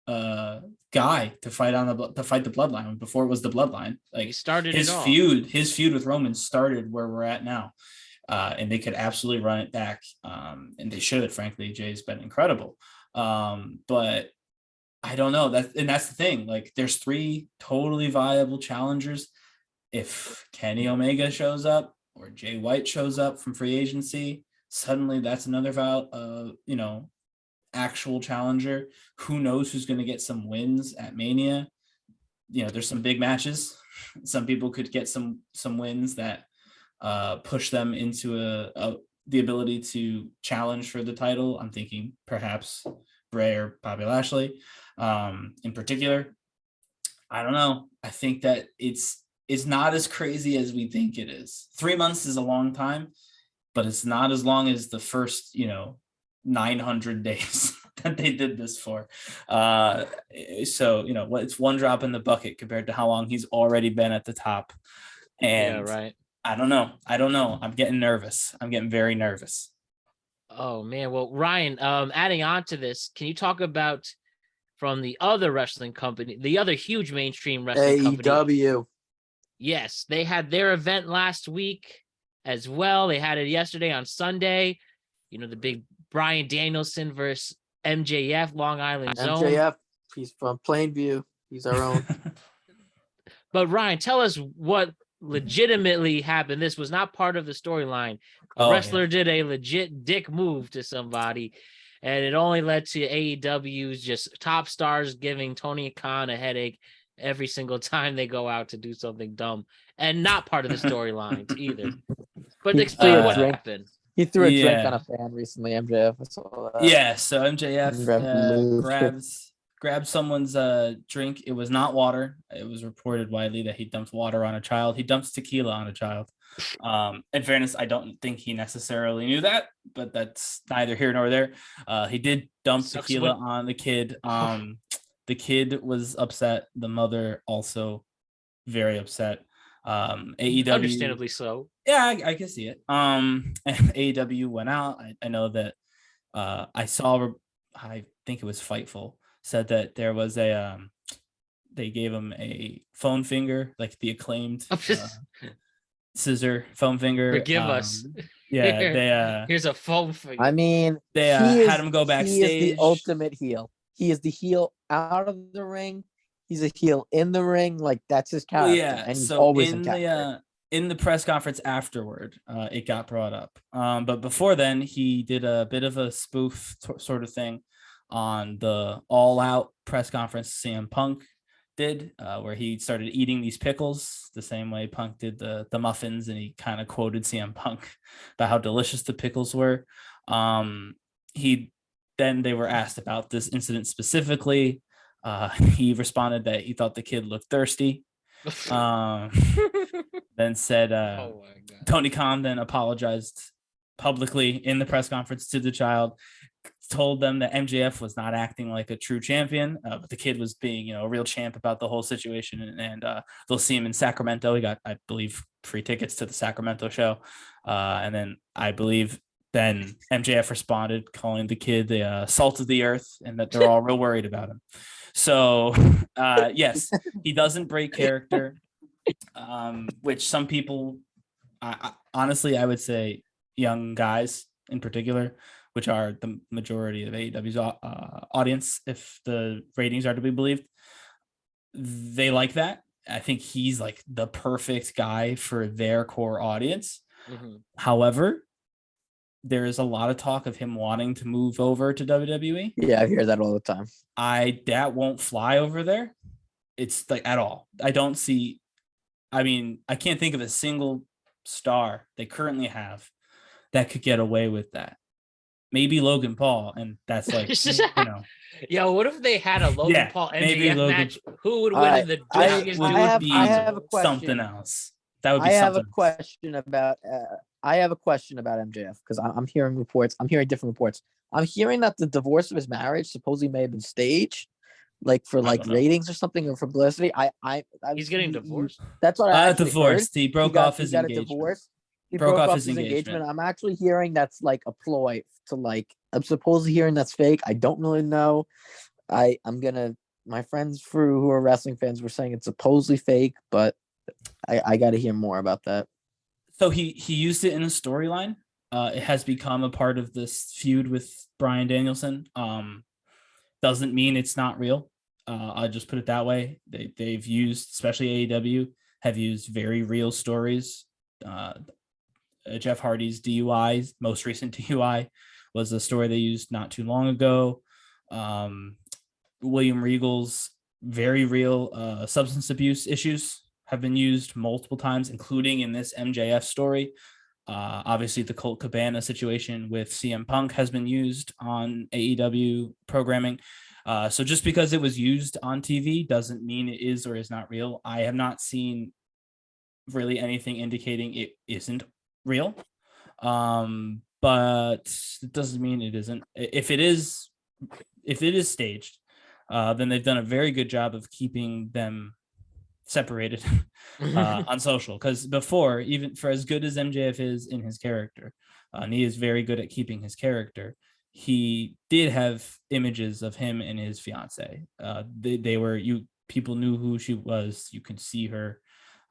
guy to fight the Bloodline before it was the Bloodline. Like he started his feud with Roman started where we're at now. And they could absolutely run it back. And they should, frankly. Jay's been incredible. But I don't know. That's the thing. Like there's 3 totally viable challengers. If Kenny Omega shows up or Jay White shows up from free agency, suddenly that's another actual challenger. Who knows who's going to get some wins at Mania? There's some big matches. Some people could get some wins that push them into the ability to challenge for the title. I'm thinking perhaps Bray or Bobby Lashley in particular. I don't know. I think that it's not as crazy as we think it is. 3 months is a long time, but it's not as long as the first 900 days that they did this for. So it's one drop in the bucket compared to how long he's already been at the top. And yeah, right. I don't know. I'm getting nervous. I'm getting very nervous. Oh man. Well, Ryan, adding on to this, can you talk about from the other wrestling company, the other huge mainstream wrestling company? AEW. Yes, they had their event last week as well. They had it yesterday on Sunday. The big Bryan Danielson versus MJF, Long Island Zone. MJF, he's from Plainview. He's our own. But Ryan, tell us what legitimately happened. This was not part of the storyline. A wrestler did a legit dick move to somebody, and it only led to AEW's just top stars giving Tony Khan a headache every single time they go out to do something dumb, and not part of the storylines either. But explain what happened. He threw a drink on a fan recently, MJF. I saw that. Yeah, so MJF grabbed someone's drink. It was not water. It was reported widely that he dumped water on a child. He dumps tequila on a child. In fairness, I don't think he necessarily knew that, but that's neither here nor there. He did dump tequila on the kid. The kid was upset. The mother also very upset. AEW, understandably so. Yeah, I can see it. AEW went out. I know that I think it was Fightful said that there was they gave him a phone finger, like the acclaimed scissor phone finger. Forgive us. Yeah, here's a phone finger. I mean, they had him go backstage. He is the ultimate heel. he is the heel out of the ring. He's a heel in the ring. Like that's his character. Well, yeah. And he's So always in the press conference afterward, it got brought up. But before then, he did a bit of a spoof sort of thing on the All Out press conference CM Punk did, where he started eating these pickles the same way Punk did the muffins, and he kind of quoted CM Punk about how delicious the pickles were. They were asked about this incident specifically. He responded that he thought the kid looked thirsty. Then said Tony Khan then apologized publicly in the press conference to the child, told them that MJF was not acting like a true champion, but the kid was being, a real champ about the whole situation. And they'll see him in Sacramento. He got, I believe, free tickets to the Sacramento show. And then I believe then MJF responded, calling the kid the salt of the earth, and that they're all real worried about him. So, yes, he doesn't break character, which some people, honestly, I would say young guys in particular, which are the majority of AEW's audience, if the ratings are to be believed, they like that. I think he's like the perfect guy for their core audience. Mm-hmm. However, there is a lot of talk of him wanting to move over to WWE. Yeah, I hear that all the time. That won't fly over there. It's like at all. I don't see. I mean, I can't think of a single star they currently have that could get away with that. Maybe Logan Paul, and that's like, Yeah, what if they had a Logan Paul MJF match? Who would win in the biggest? I have a question. Something else. That would be. I have a question about MJF, because I'm hearing reports. I'm hearing different reports. I'm hearing that the divorce of his marriage supposedly may have been staged, like for like ratings or something, or for publicity. He's getting divorced. That's what I divorced. Heard. He broke off his engagement. He broke off his engagement. I'm actually hearing that's like a ploy to like. I'm supposedly hearing that's fake. I don't really know. My friends who are wrestling fans were saying it's supposedly fake, but I got to hear more about that. So he used it in a storyline. It has become a part of this feud with Bryan Danielson. Doesn't mean it's not real. I'll just put it that way. They've used, especially AEW, have used very real stories. Jeff Hardy's DUI, most recent DUI, was a story they used not too long ago. William Regal's very real substance abuse issues have been used multiple times, including in this MJF story. Obviously, the Colt Cabana situation with CM Punk has been used on AEW programming. So just because it was used on TV doesn't mean it is or is not real. I have not seen really anything indicating it isn't real. But it doesn't mean it isn't. If it is staged, then they've done a very good job of keeping them separated on social. Because before, even for as good as MJF is in his character, and he is very good at keeping his character, he did have images of him and his fiance. People knew who she was. You could see her,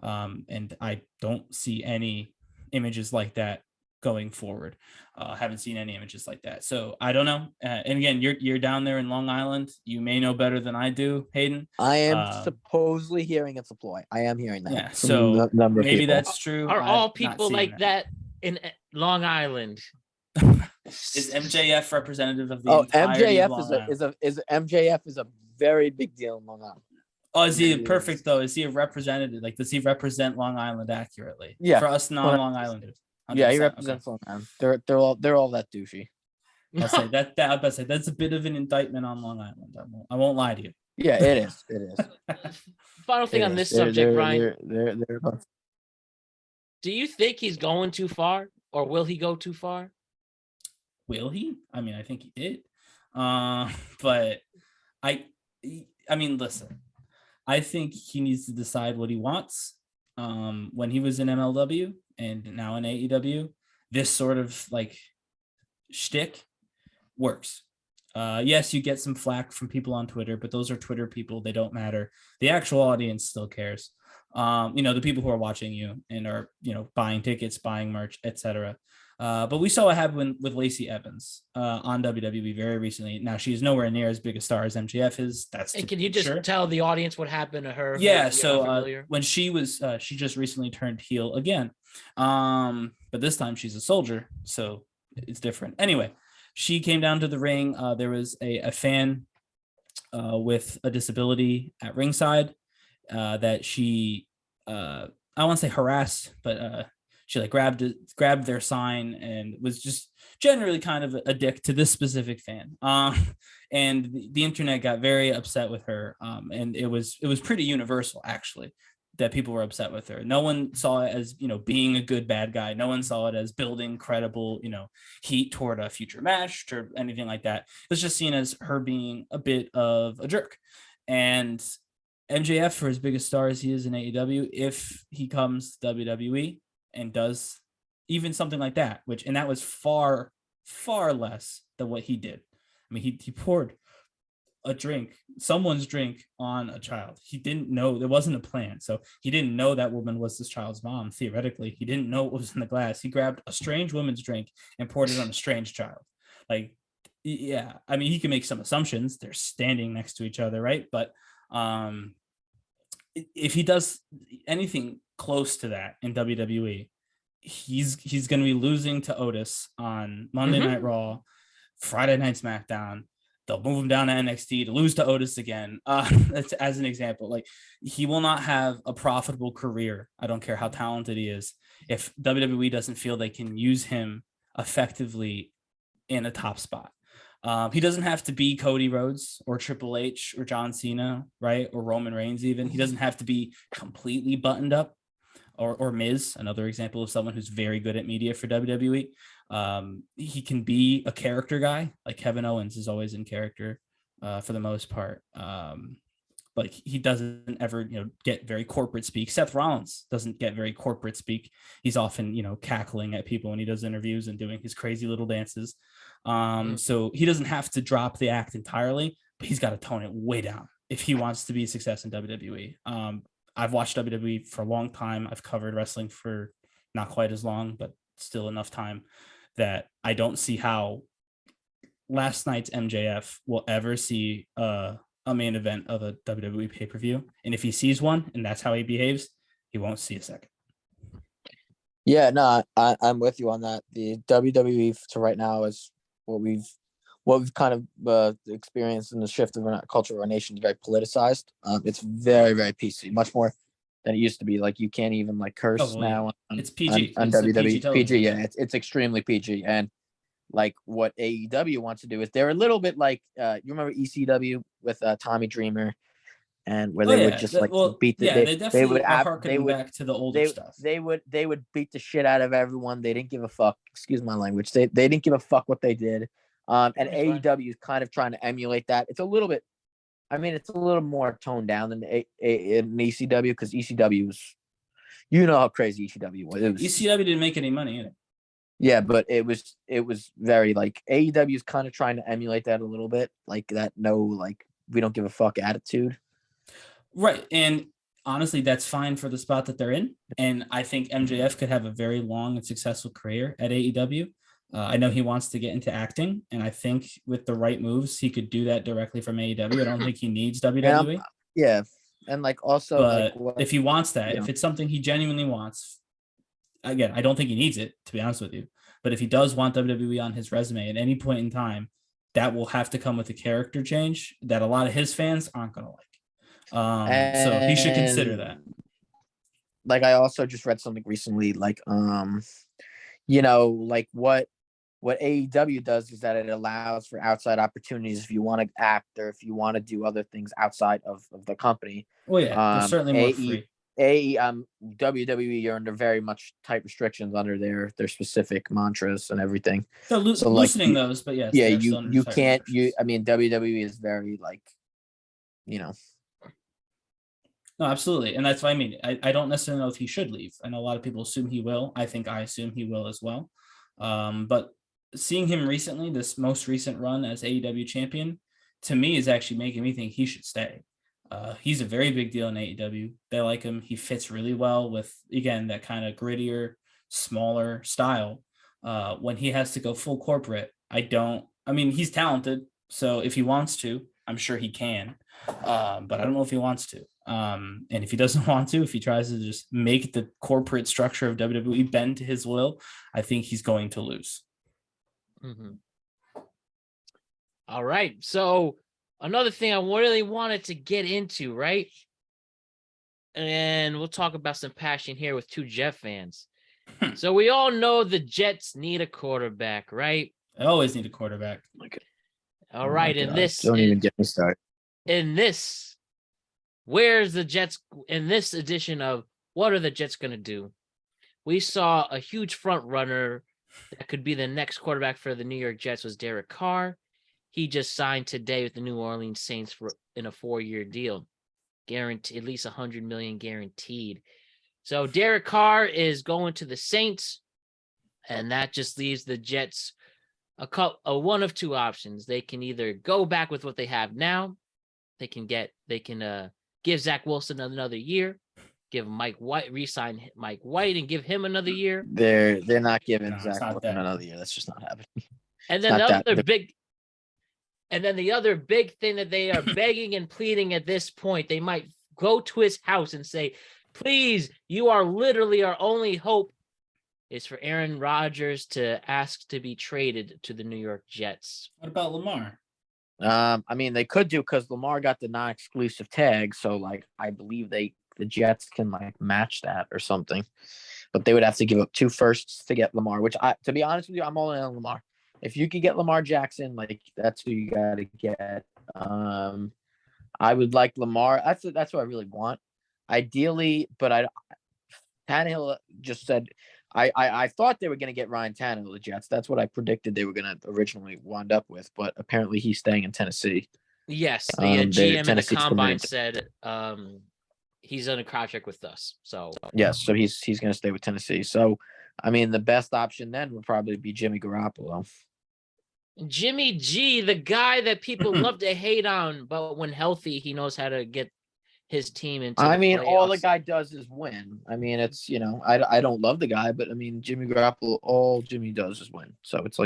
and I don't see any images like that going forward. Haven't seen any images like that, so I don't know. And again, you're down there in Long Island. You may know better than I do, Hayden. I am supposedly hearing it's a ploy. I am hearing that. Yeah, so maybe that's true. Are all people like that in Long Island? Is MJF representative of the entirety of Long Island? MJF is a very big deal in Long Island. Oh, is he perfect though? Is he a representative? Like, does he represent Long Island accurately? Yeah, for us non-Long Islanders. Yeah, he represents Long Island. They're all that douchey. I'll say that. I'll say that's a bit of an indictment on Long Island. I won't lie to you. Yeah, it is. It is. Final thing on this subject, Brian. Do you think he's going too far, or will he go too far? Will he? I mean, I think he did. But I mean, listen. I think he needs to decide what he wants. When he was in MLW and now in AEW, this sort of like shtick works. Yes, you get some flack from people on Twitter, but those are Twitter people. They don't matter. The actual audience still cares. The people who are watching you and are, buying tickets, buying merch, etc. But we saw what happened with Lacey Evans on WWE very recently. Now she's nowhere near as big a star as MJF is. And can you just tell the audience what happened to her? Yeah, so when she just recently turned heel again, but this time she's a soldier, so it's different. Anyway, she came down to the ring. There was a fan with a disability at ringside that she I won't say harassed, but she like grabbed their sign and was just generally kind of a dick to this specific fan. And the internet got very upset with her. And it was pretty universal actually that people were upset with her. No one saw it as, being a good bad guy. No one saw it as building credible, heat toward a future match or anything like that. It was just seen as her being a bit of a jerk. And MJF, for as big a star as he is in AEW, if he comes to WWE and does even something like that, and that was far, far less than what he did. I mean, he poured someone's drink on a child. He didn't know, there wasn't a plan. So he didn't know that woman was this child's mom. Theoretically, he didn't know what was in the glass. He grabbed a strange woman's drink and poured it on a strange child. Like, yeah, I mean, he can make some assumptions. They're standing next to each other, right? But if he does anything close to that in WWE, he's going to be losing to Otis on Monday Night Raw, Friday Night SmackDown. They'll move him down to NXT to lose to Otis again. That's as an example. Like, he will not have a profitable career. I don't care how talented he is. If WWE doesn't feel they can use him effectively in a top spot. He doesn't have to be Cody Rhodes or Triple H or John Cena, right? Or Roman Reigns even. He doesn't have to be completely buttoned up. Or Miz, another example of someone who's very good at media for WWE. He can be a character guy, like Kevin Owens is always in character for the most part. But he doesn't ever, get very corporate speak. Seth Rollins doesn't get very corporate speak. He's often, cackling at people when he does interviews and doing his crazy little dances. So he doesn't have to drop the act entirely, but he's got to tone it way down if he wants to be a success in WWE. I've watched WWE for a long time. I've covered wrestling for not quite as long, but still enough time that I don't see how last night's MJF will ever see a main event of a WWE pay-per-view. And if he sees one and that's how he behaves, he won't see a second. Yeah, no, I'm with you on that. The WWE to right now is what we've kind of experienced in the shift of our culture of our nation is very politicized. It's very, very PC, much more than it used to be. Like, you can't even curse now. It's PG on it's WWE. PG, yeah, it's extremely PG. And like what AEW wants to do is they're a little bit like you remember ECW with Tommy Dreamer, and where they would just beat the they would back to the older stuff. They would beat the shit out of everyone. They didn't give a fuck. Excuse my language. They didn't give a fuck what they did. And AEW is kind of trying to emulate that. It's a little bit, it's a little more toned down than in ECW, because ECW was, how crazy ECW was. ECW didn't make any money in it. Yeah, but it was very like AEW is kind of trying to emulate that a little bit, like that. We don't give a fuck attitude. Right, and honestly, that's fine for the spot that they're in. And I think MJF could have a very long and successful career at AEW. I know he wants to get into acting, and I think with the right moves, he could do that directly from AEW. I don't think he needs WWE. Yeah, and also, but if he wants that, if it's something he genuinely wants, again, I don't think he needs it, to be honest with you. But if he does want WWE on his resume at any point in time, that will have to come with a character change that a lot of his fans aren't going to like. So he should consider that. Like, I also just read something recently, what AEW does is that it allows for outside opportunities if you want to act or if you want to do other things outside of the company. Well, yeah, they're certainly more free. WWE, you're under very much tight restrictions under their specific mantras and everything. They're loosening those, but yes. Yeah, you can't. WWE is very No, absolutely, and that's what I mean. I don't necessarily know if he should leave. I know a lot of people assume he will. I assume he will as well. But seeing him recently, this most recent run as AEW champion, to me is actually making me think he should stay. He's a very big deal in AEW. They like him. He fits really well with, again, that kind of grittier, smaller style. when he has to go full corporate, he's talented. So if he wants to, I'm sure he can. But I don't know if he wants to. And if he doesn't want to, if he tries to just make the corporate structure of WWE bend to his will, I think he's going to lose. Mm-hmm. All right. So another thing I really wanted to get into, right? And we'll talk about some passion here with two Jet fans. So we all know the Jets need a quarterback, right? They always need a quarterback. All right. Don't even get me started. Where's the Jets in this edition of what are the Jets going to do? We saw a huge front runner that could be the next quarterback for the New York Jets was Derek Carr. He just signed today with the New Orleans Saints in a 4-year deal, guaranteed at least $100 million guaranteed. So Derek Carr is going to the Saints, and that just leaves the Jets a one of two options. They can either go back with what they have now. They can give Zach Wilson another year, give Mike White, re-sign Mike White, and give him another year. They're not giving Zach Wilson another year. That's just not happening. And then the other big thing that they are begging and pleading at this point, they might go to his house and say, please, you are literally our only hope, is for Aaron Rodgers to ask to be traded to the New York Jets. What about Lamar? They could do because Lamar got the non-exclusive tag, so I believe the Jets can match that or something, but they would have to give up 2 firsts to get Lamar. Which to be honest with you, I'm all in on Lamar. If you could get Lamar Jackson, that's who you got to get. I would like Lamar. That's what I really want, ideally. But Tannehill just said. I thought they were going to get Ryan Tannehill, the Jets. That's what I predicted they were going to originally wind up with, but apparently he's staying in Tennessee. Yes, the GM in the combine said he's on a contract with us. So yes, so he's going to stay with Tennessee. So, the best option then would probably be Jimmy Garoppolo. Jimmy G, the guy that people love to hate on, but when healthy, he knows how to get his team into all the guy does is win. It's I don't love the guy, but Jimmy Garoppolo, all Jimmy does is win. So it's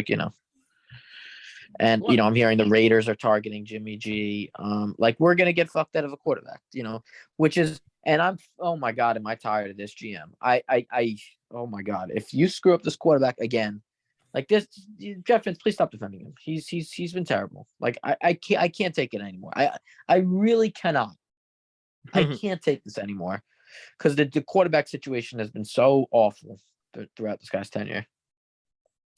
and I'm hearing the Raiders are targeting Jimmy G. We're gonna get fucked out of a quarterback, which is, and I'm, oh my god, am I tired of this GM? Oh my god, if you screw up this quarterback again, this, Jeff Finn, please stop defending him. He's been terrible. I can't take it anymore. I really cannot. I can't take this anymore because the quarterback situation has been so awful throughout this guy's tenure.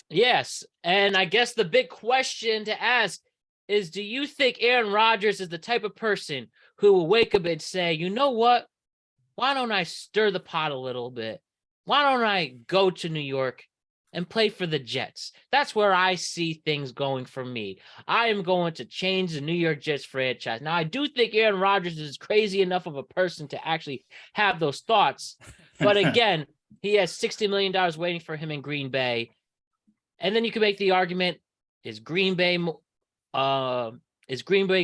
Yes, and I guess the big question to ask is, do you think Aaron Rodgers is the type of person who will wake up and say, you know what? Why don't I stir the pot a little bit? Why don't I go to New York and play for the Jets? That's where I see things going for me. I am going to change the New York Jets franchise. Now, I do think Aaron Rodgers is crazy enough of a person to actually have those thoughts. But again, he has $60 million waiting for him in Green Bay. And then you can make the argument, is Green Bay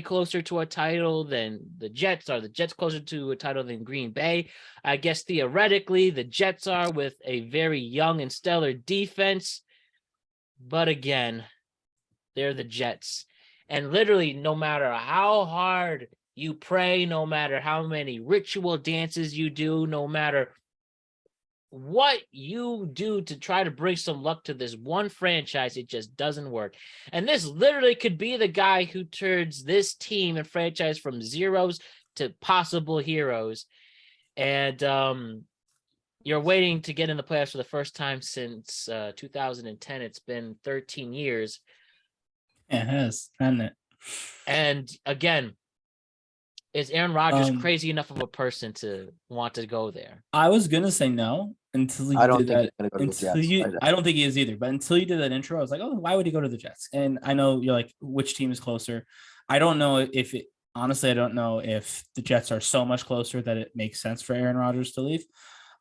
closer to a title than the Jets? Are the Jets closer to a title than Green Bay? I guess theoretically the Jets are, with a very young and stellar defense. But again, they're the Jets. And literally, no matter how hard you pray, no matter how many ritual dances you do, no matter what you do to try to bring some luck to this one franchise, it just doesn't work. And this literally could be the guy who turns this team and franchise from zeros to possible heroes. And you're waiting to get in the playoffs for the first time since 2010. It's been 13 years. It has, hasn't it? And again, is Aaron Rodgers crazy enough of a person to want to go there? I was gonna say no until you did that. I don't think he is either. But until you did that intro, I was like, oh, why would he go to the Jets? And I know you're like, which team is closer? I don't know if it. Honestly, I don't know if the Jets are so much closer that it makes sense for Aaron Rodgers to leave.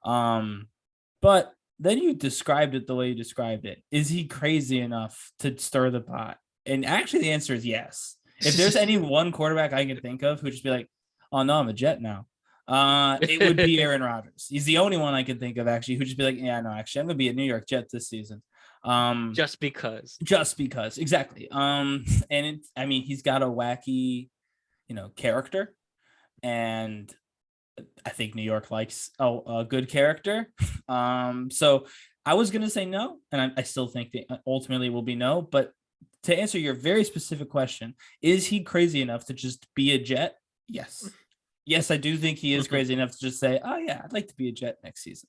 But then you described it the way you described it. Is he crazy enough to stir the pot? And actually, the answer is yes. If there's any one quarterback I can think of who'd just be like, oh, no, I'm a Jet now, it would be Aaron Rodgers. He's the only one I can think of, actually, who'd just be like, yeah, no, actually, I'm going to be a New York Jet this season. Just because. Exactly. He's got a wacky, character, and I think New York likes a good character. So I was going to say no, and I still think that ultimately will be no. But to answer your very specific question, is he crazy enough to just be a Jet? Yes. Yes, I do think he is crazy enough to just say, oh, yeah, I'd like to be a Jet next season.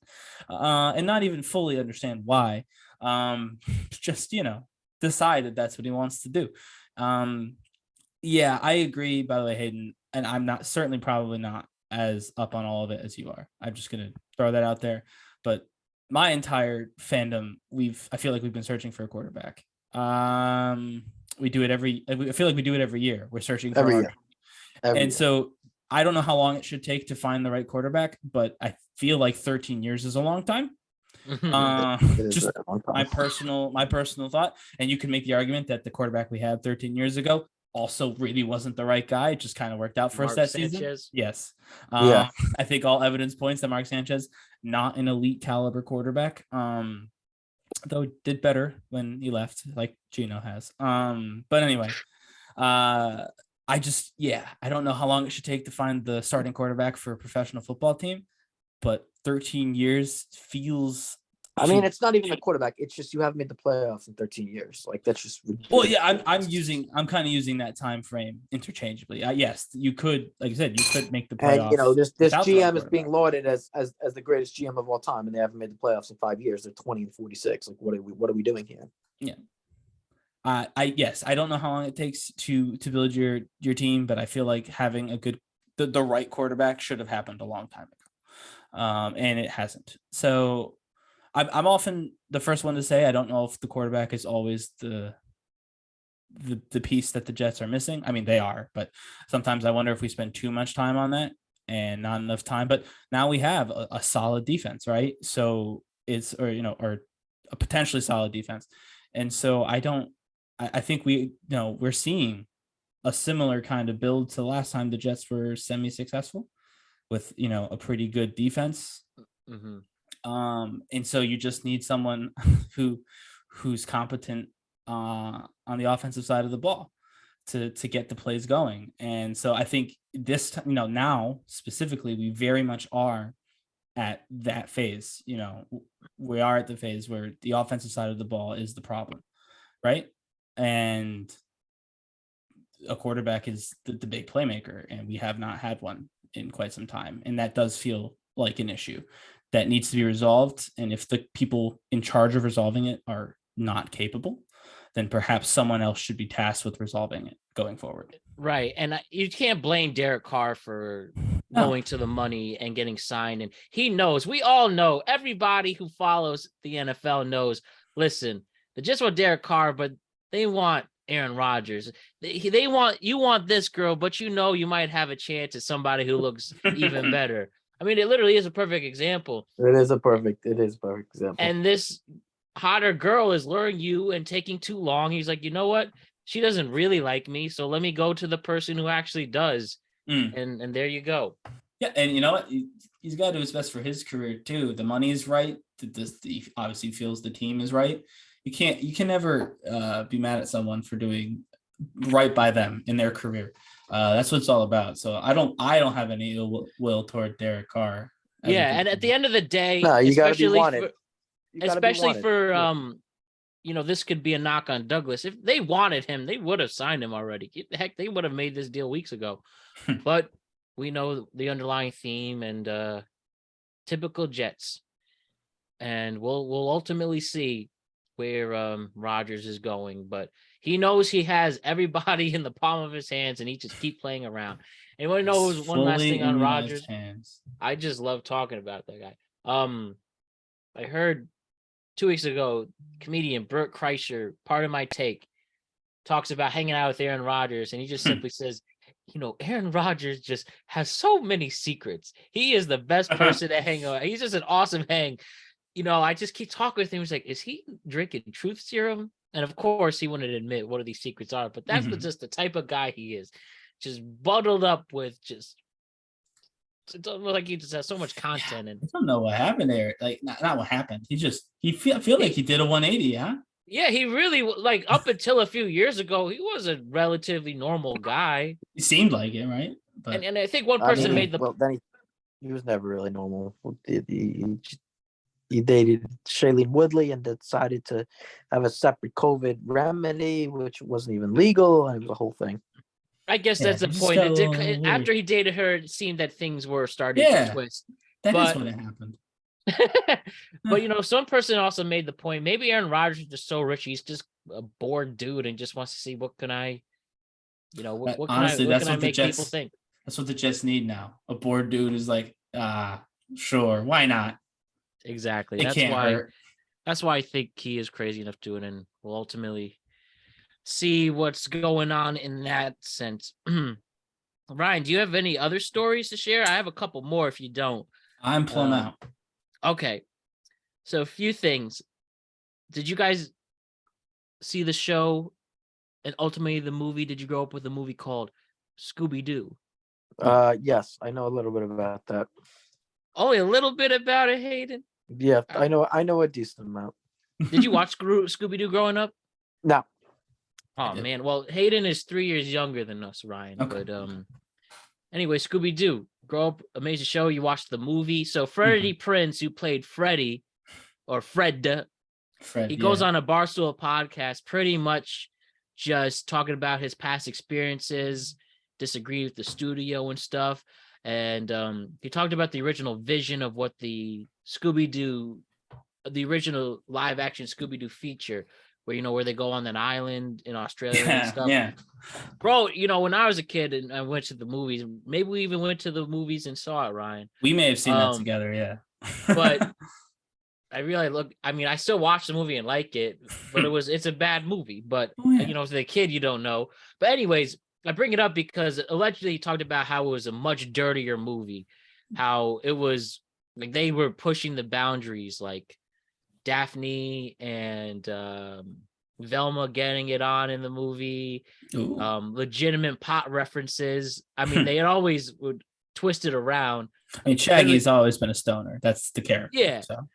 And not even fully understand why. Just, decide that that's what he wants to do. Yeah, I agree, by the way, Hayden. And I'm probably not as up on all of it as you are. I'm just going to throw that out there. But my entire fandom, I feel like we've been searching for a quarterback. We do it I feel like we do it every year. We're searching for every year. So I don't know how long it should take to find the right quarterback, but I feel like 13 years is a long time. Just my personal thought. And you can make the argument that the quarterback we had 13 years ago also really wasn't the right guy. It just kind of worked out for us that season. Yes. I think all evidence points that Mark Sanchez, not an elite caliber quarterback. Though did better when he left, like Gino has. But anyway, I don't know how long it should take to find the starting quarterback for a professional football team, but 13 years feels. I mean, it's not even a quarterback. It's just you haven't made the playoffs in 13 years. Like, that's just ridiculous. Well, yeah, I'm kind of using that time frame interchangeably. Yes, you could, like I said, you could make the playoffs. And this GM is being lauded as the greatest GM of all time, and they haven't made the playoffs in 5 years. They're 20-46. Like, what are we doing here? Yeah. I don't know how long it takes to build your team, but I feel like having the right quarterback should have happened a long time ago, and it hasn't. So I'm often the first one to say I don't know if the quarterback is always the piece that the Jets are missing. I mean, they are, but sometimes I wonder if we spend too much time on that and not enough time. But now we have a solid defense, right? So or a potentially solid defense, and so I think we're seeing a similar kind of build to the last time the Jets were semi-successful with, a pretty good defense. Mm-hmm. And so you just need someone who's competent on the offensive side of the ball to get the plays going. And so I think this time, now specifically, we very much are at that phase. We are at the phase where the offensive side of the ball is the problem, right? And a quarterback is the big playmaker, and we have not had one in quite some time. And that does feel like an issue that needs to be resolved. And if the people in charge of resolving it are not capable, then perhaps someone else should be tasked with resolving it going forward. Right. And you can't blame Derek Carr for going to the money and getting signed. And he knows, we all know, everybody who follows the NFL knows, listen, they just want Derek Carr, but they want Aaron Rodgers. They want this girl, but you might have a chance at somebody who looks even better. I mean, it literally is a perfect example. It is a perfect example. And this hotter girl is luring you and taking too long. He's like, you know what? She doesn't really like me, so let me go to the person who actually does. And there you go. Yeah, and you know what? He's got to do his best for his career too. The money is right. He obviously feels the team is right. You can never be mad at someone for doing right by them in their career. That's what it's all about. So I don't have any ill will toward Derek Carr. Yeah, and at the end of the day, you gotta be wanted. Especially for this could be a knock on Douglas. If they wanted him, they would have signed him already. Heck, they would have made this deal weeks ago. But we know the underlying theme and typical Jets, and we'll ultimately see where Rodgers is going. But he knows he has everybody in the palm of his hands, and he just keep playing around. And we know one last thing on Rodgers. I just love talking about that guy. I heard 2 weeks ago, comedian Burt Kreischer, Part of My Take, talks about hanging out with Aaron Rodgers, and he just simply says, Aaron Rodgers just has so many secrets. He is the best person to hang out. He's just an awesome hang. I just keep talking with him. He's like, is he drinking truth serum? And of course, he wouldn't admit what these secrets are, but that's just the type of guy he is. Just bundled up with just It doesn't look like he just has so much content. And I don't know what happened there. Like, not what happened. I feel like he did a 180, huh? Yeah, he really like up until a few years ago, he was a relatively normal guy. He seemed like it, right? But and I think one person made the. Well, then he was never really normal. He dated Shailene Woodley and decided to have a separate COVID remedy, which wasn't even legal, and it was a whole thing. I guess that's the point. After he dated her, it seemed that things were starting to twist. That is when it happened. But some person also made the point. Maybe Aaron Rodgers is just so rich, he's just a bored dude and just wants to see what can I make people think. That's what the Jets need now. A bored dude is like, sure, why not? Exactly. That's why I think he is crazy enough to do it, and we'll ultimately see what's going on in that sense. Ryan, do you have any other stories to share? I have a couple more if you don't. I'm plumb out. Okay. So a few things. Did you guys see the show and ultimately the movie? Did you grow up with a movie called Scooby-Doo? Yes, I know a little bit about that. Only a little bit about it, Hayden? Yeah, I know a decent amount. Did you watch Scooby-Doo growing up? No. Oh man, well Hayden is 3 years younger than us, Ryan. Okay. But anyway, Scooby-Doo, grow up, amazing show. You watched the movie. So Freddie Prinze, who played Freddy, or Fred, he goes on a Barstool podcast, pretty much just talking about his past experiences, disagree with the studio and stuff. And he talked about the original vision of what the original live action Scooby-Doo feature, where they go on that island in Australia and stuff. Yeah. Bro, when I was a kid and I went to the movies, maybe we even went to the movies and saw it, Ryan. We may have seen that together, yeah. But I realized, I still watch the movie and like it, but it's a bad movie. But, as a kid, you don't know. But anyways, I bring it up because allegedly he talked about how it was a much dirtier movie, how it was like they were pushing the boundaries, like Daphne and Velma getting it on in the movie, legitimate pot references. I mean, they always would twist it around. I mean, Shaggy's always been a stoner. That's the character. Yeah. So.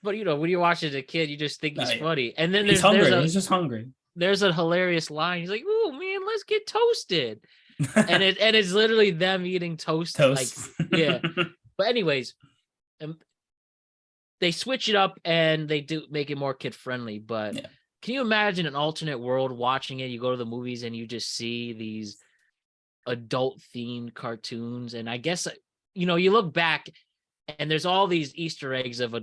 But when you watch it as a kid, you just think he's funny. And then he's just hungry. There's a hilarious line. He's like, "Oh man, let's get toasted," and it's literally them eating toast. Like, yeah. But anyways, they switch it up and they do make it more kid friendly. But can you imagine an alternate world watching it? You go to the movies and you just see these adult themed cartoons, and I guess you look back and there's all these Easter eggs of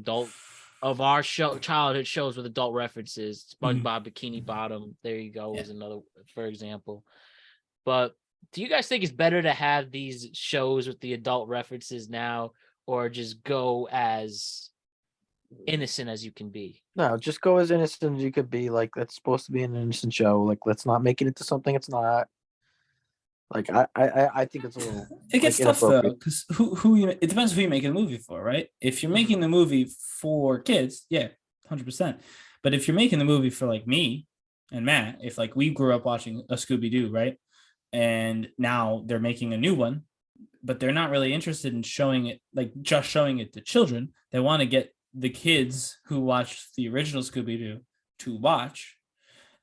our childhood shows with adult references. SpongeBob, Bikini Bottom, there you go, is another, for example. But do you guys think it's better to have these shows with the adult references now, or just go as innocent as you can be? No, just go as innocent as you could be. Like, that's supposed to be an innocent show. Like, let's not make it into something it's not. Like, I think it's a little. It gets tough though, because it depends who you're making the movie for, right? If you're making the movie for kids, 100%. But if you're making the movie for like me and Matt, if like we grew up watching a Scooby-Doo, right, and now they're making a new one, but they're not really interested in showing it, like just showing it to children. They want to get the kids who watched the original Scooby-Doo to watch.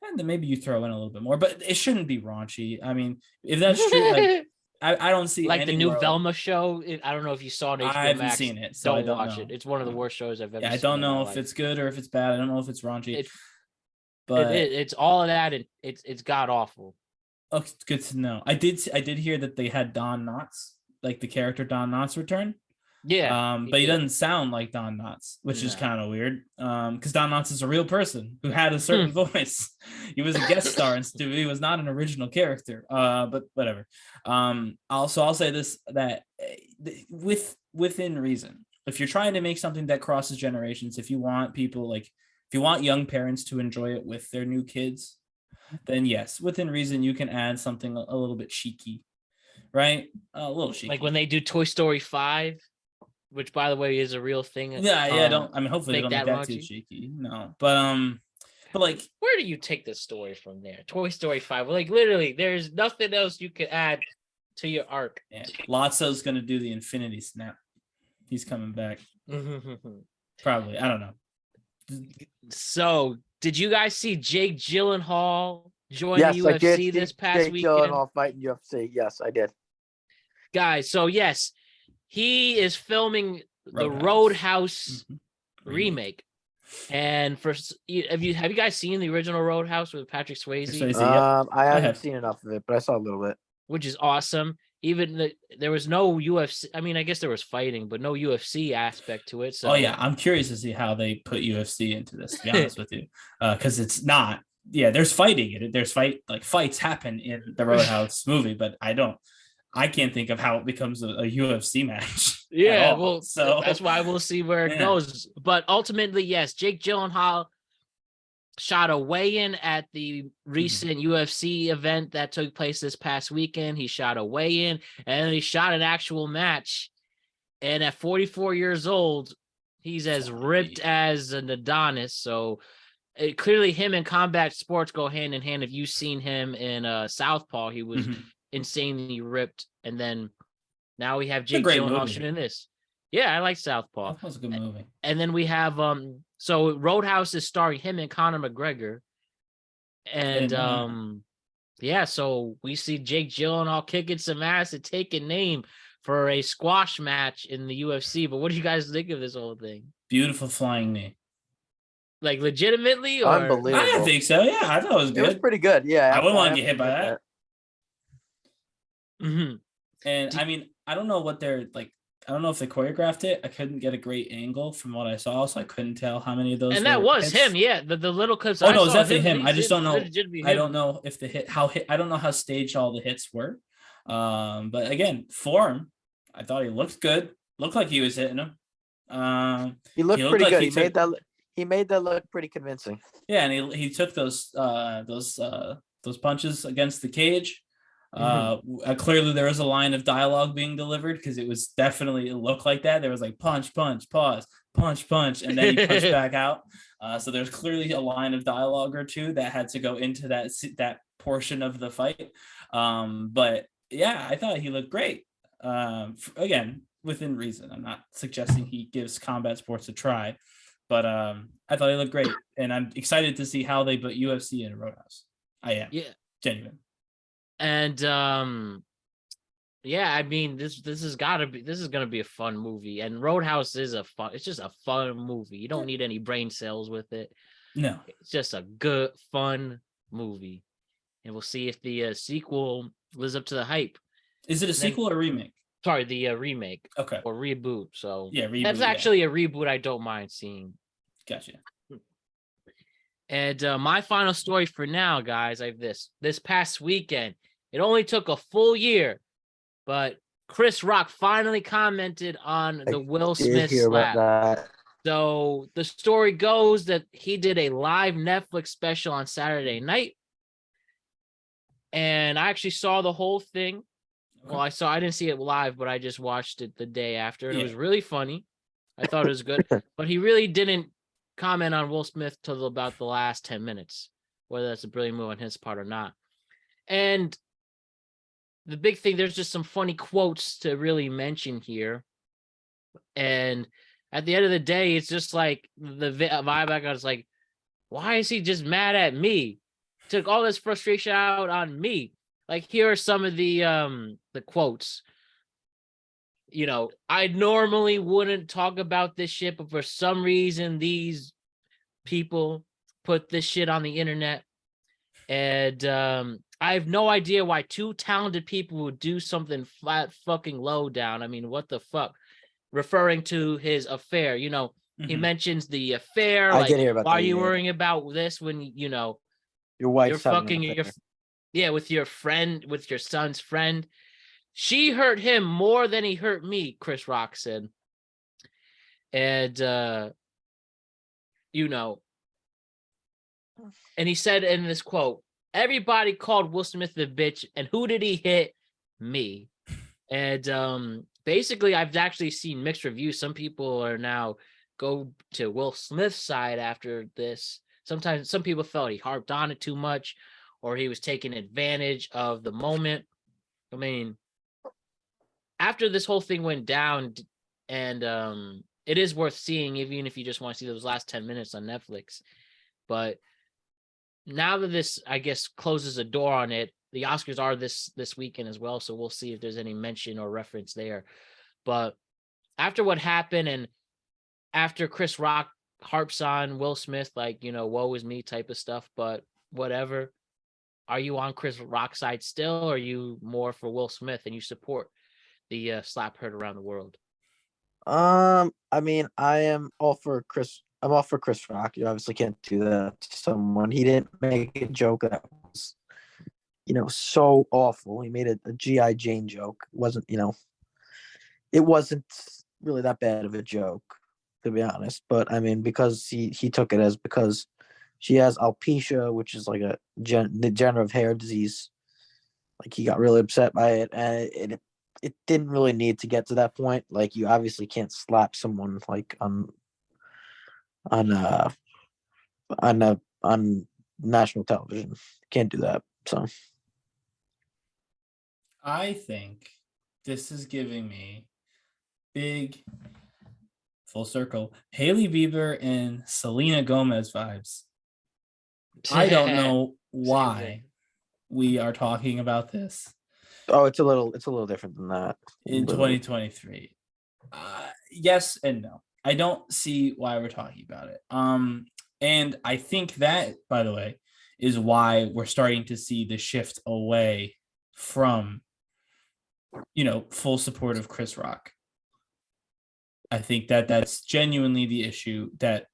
And then maybe you throw in a little bit more, but it shouldn't be raunchy. I mean, if that's true, like, I don't see like the new Velma show. I don't know if you saw it. I haven't seen it, so don't watch it. It's one of the worst shows I've ever seen. I don't know if it's good or if it's bad. I don't know if it's raunchy. But it's all of that. And it's god awful. Oh, it's good to know. I did hear that they had Don Knotts, like the character Don Knotts, return. Yeah. But he doesn't sound like Don Knotts, which is kind of weird. Because Don Knotts is a real person who had a certain voice. He was a guest star and he was not an original character. But whatever. I'll say this, that within reason, if you're trying to make something that crosses generations, if you want young parents to enjoy it with their new kids, then yes, within reason, you can add something a little bit cheeky, right? A little cheeky. Like when they do Toy Story 5. Which, by the way, is a real thing. Hopefully they don't make that too cheeky. No, but like, where do you take the story from there? Toy Story 5. Like, literally, there's nothing else you could add to your arc. Yeah. Lotso's gonna do the infinity snap. He's coming back. Probably. I don't know. So, did you guys see Jake Gyllenhaal join Yes, the I did UFC see this past Jake weekend? Gyllenhaal fighting UFC. Yes, I did. Guys, so yes, he is filming the Roadhouse remake. And have you guys seen the original Roadhouse with Patrick Swayze? I haven't seen enough of it, but I saw a little bit. Which is awesome. Even there was no UFC. I mean, I guess there was fighting, but no UFC aspect to it. So, I'm curious to see how they put UFC into this. To be honest with you, because it's not. Yeah, there's fighting. There's fights happen in the Roadhouse movie, but I can't think of how it becomes a UFC match. Yeah, well, so that's why we'll see where it goes. But ultimately, yes, Jake Gyllenhaal shot a weigh-in at the recent UFC event that took place this past weekend. He shot a weigh-in, and he shot an actual match. And at 44 years old, he's as ripped as an Adonis. So clearly him and combat sports go hand in hand. If you've seen him in Southpaw, he was insanely ripped. And then now we have Jake Gyllenhaal shooting this. Yeah, I like Southpaw. That was a good movie. And then we have so Roadhouse is starring him and Conor McGregor. And so we see Jake Gyllenhaal kicking some ass and taking name for a squash match in the UFC. But what do you guys think of this whole thing? Beautiful flying knee. Like legitimately? Or? Unbelievable. I think so. Yeah, I thought it was good. It was pretty good. Yeah. I wouldn't want to get hit by that. Mm-hmm. And I mean, I don't know what they're like. I don't know if they choreographed it. I couldn't get a great angle from what I saw, so I couldn't tell how many of those. And that was hits. Him, yeah. The little clips. Oh, no, it's definitely him. I just don't know. I don't know if the hit, I don't know how staged all the hits were. But again, form, I thought he looked good. Looked like he was hitting him. He looked pretty good. He made that look pretty convincing. Yeah, and he took those punches against the cage. Clearly there was a line of dialogue being delivered because it looked like that. There was like punch, punch, pause, punch, punch, and then he punched back out. So there's clearly a line of dialogue or two that had to go into that portion of the fight. But yeah, I thought he looked great. Again, within reason. I'm not suggesting he gives combat sports a try, but I thought he looked great, and I'm excited to see how they put UFC in a Roadhouse. I am. Yeah, genuine. And I mean, this is gonna be a fun movie. And Roadhouse is it's just a fun movie. You don't need any brain cells with it. No, it's just a good, fun movie. And we'll see if the sequel lives up to the hype. Is it a sequel or a remake? Sorry, the remake. Okay. Or reboot. So yeah, reboot, that's actually a reboot I don't mind seeing. Gotcha. And my final story for now, guys, I have this past weekend. It only took a full year, but Chris Rock finally commented on the Will Smith slap. So the story goes that he did a live Netflix special on Saturday night. And I actually saw the whole thing. Okay. Well, I didn't see it live, but I just watched it the day after. And It was really funny. I thought it was good, but he really didn't comment on Will Smith till about the last 10 minutes, whether that's a brilliant move on his part or not. And the big thing, there's just some funny quotes to really mention here. And at the end of the day, it's just like the vibe I got is like, why is he just mad at me? Took all this frustration out on me. Like, here are some of the quotes. You know, I normally wouldn't talk about this shit, but for some reason, these people put this shit on the internet. And I have no idea why two talented people would do something flat fucking low down. I mean, what the fuck? Referring to his affair, you know, he mentions the affair. I did hear about that. Why are you worrying about this when, you know, your wife's you're fucking with your friend, with your son's friend? She hurt him more than he hurt me, Chris Rock said. And, you know, and he said in this quote, everybody called Will Smith the bitch, and who did he hit? Me. And basically, I've actually seen mixed reviews. Some people are now go to Will Smith's side after this. Sometimes some people felt he harped on it too much, or he was taking advantage of the moment. I mean, after this whole thing went down, and it is worth seeing, even if you just want to see those last 10 minutes on Netflix. But now that this, I guess, closes a door on it, the Oscars are this weekend as well, so we'll see if there's any mention or reference there. But after what happened, and after Chris Rock harps on Will Smith, like, woe is me type of stuff, but whatever. Are you on Chris Rock's side still, or are you more for Will Smith and you support the slap heard around the world? I mean, I'm all for Chris Rock. You obviously can't do that to someone. He didn't make a joke that was, so awful. He made a G.I. Jane joke. It wasn't really that bad of a joke, to be honest. But I mean, because he took it as because she has alopecia, which is like a degenerative hair disease. Like, he got really upset by it, and it didn't really need to get to that point. Like, you obviously can't slap someone like on national television. Can't do that. So I think this is giving me big full circle Hailey Bieber and Selena Gomez vibes. I don't know why we are talking about this. Oh, it's a little different than that. In 2023. Yes and no. I don't see why we're talking about it. And I think that, by the way, is why we're starting to see the shift away from, full support of Chris Rock. I think that that's genuinely the issue that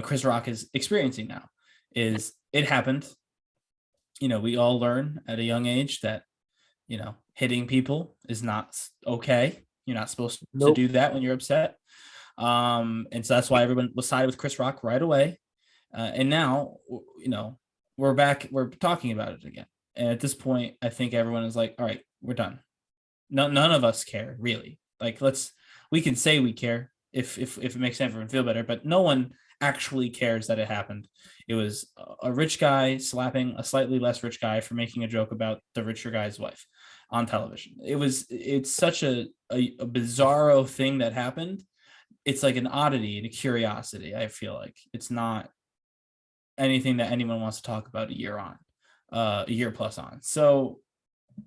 Chris Rock is experiencing now. Is it happened? We all learn at a young age that, hitting people is not okay. You're not supposed to do that when you're upset. And so that's why everyone was sided with Chris Rock right away. And now, we're back. We're talking about it again. And at this point, I think everyone is like, all right, we're done. None of us care, really. Like, we can say we care if it makes everyone feel better, but no one actually cares that it happened. It was a rich guy slapping a slightly less rich guy for making a joke about the richer guy's wife on television. It's such a bizarro thing that happened. It's like an oddity and a curiosity. I feel like it's not anything that anyone wants to talk about a year plus on. So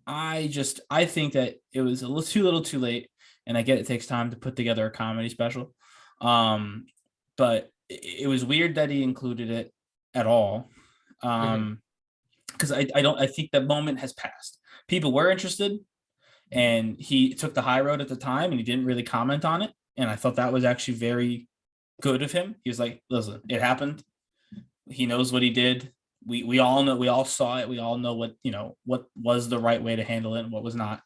I think that it was a little too little too late, and I get it takes time to put together a comedy special. But it was weird that he included it at all. Because I think that moment has passed. People were interested, and he took the high road at the time, and he didn't really comment on it. And I thought that was actually very good of him. He was like, listen, it happened. He knows what he did. We all know, we all saw it. We all know what was the right way to handle it and what was not.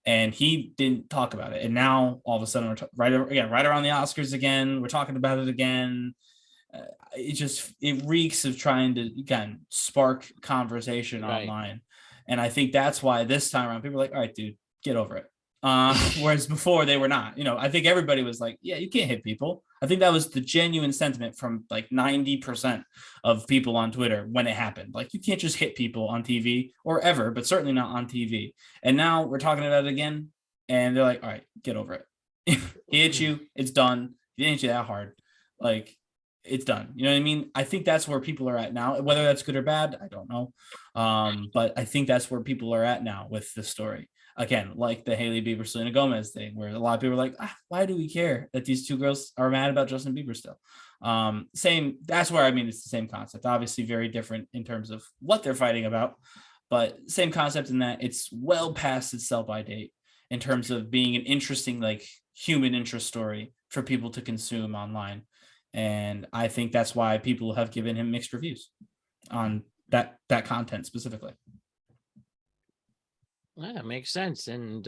And he didn't talk about it. And now all of a sudden we're right around the Oscars again. We're talking about it again. It reeks of trying to, again, spark conversation online. And I think that's why this time around people are like, all right, dude, get over it. Whereas before they were not. I think everybody was like, yeah, you can't hit people. I think that was the genuine sentiment from like 90% of people on Twitter when it happened. Like, you can't just hit people on TV or ever, but certainly not on TV. And now we're talking about it again, and they're like, all right, get over it. He hit you, it's done. He didn't hit you that hard. Like, it's done. You know what I mean? I think that's where people are at now. Whether that's good or bad, I don't know. But I think that's where people are at now with this story. Again, like the Hailey Bieber, Selena Gomez thing, where a lot of people are like, why do we care that these two girls are mad about Justin Bieber still? That's where, it's the same concept. Obviously very different in terms of what they're fighting about, but same concept in that it's well past its sell-by date in terms of being an interesting, like, human interest story for people to consume online. And I think that's why people have given him mixed reviews on that content specifically. Yeah, makes sense. And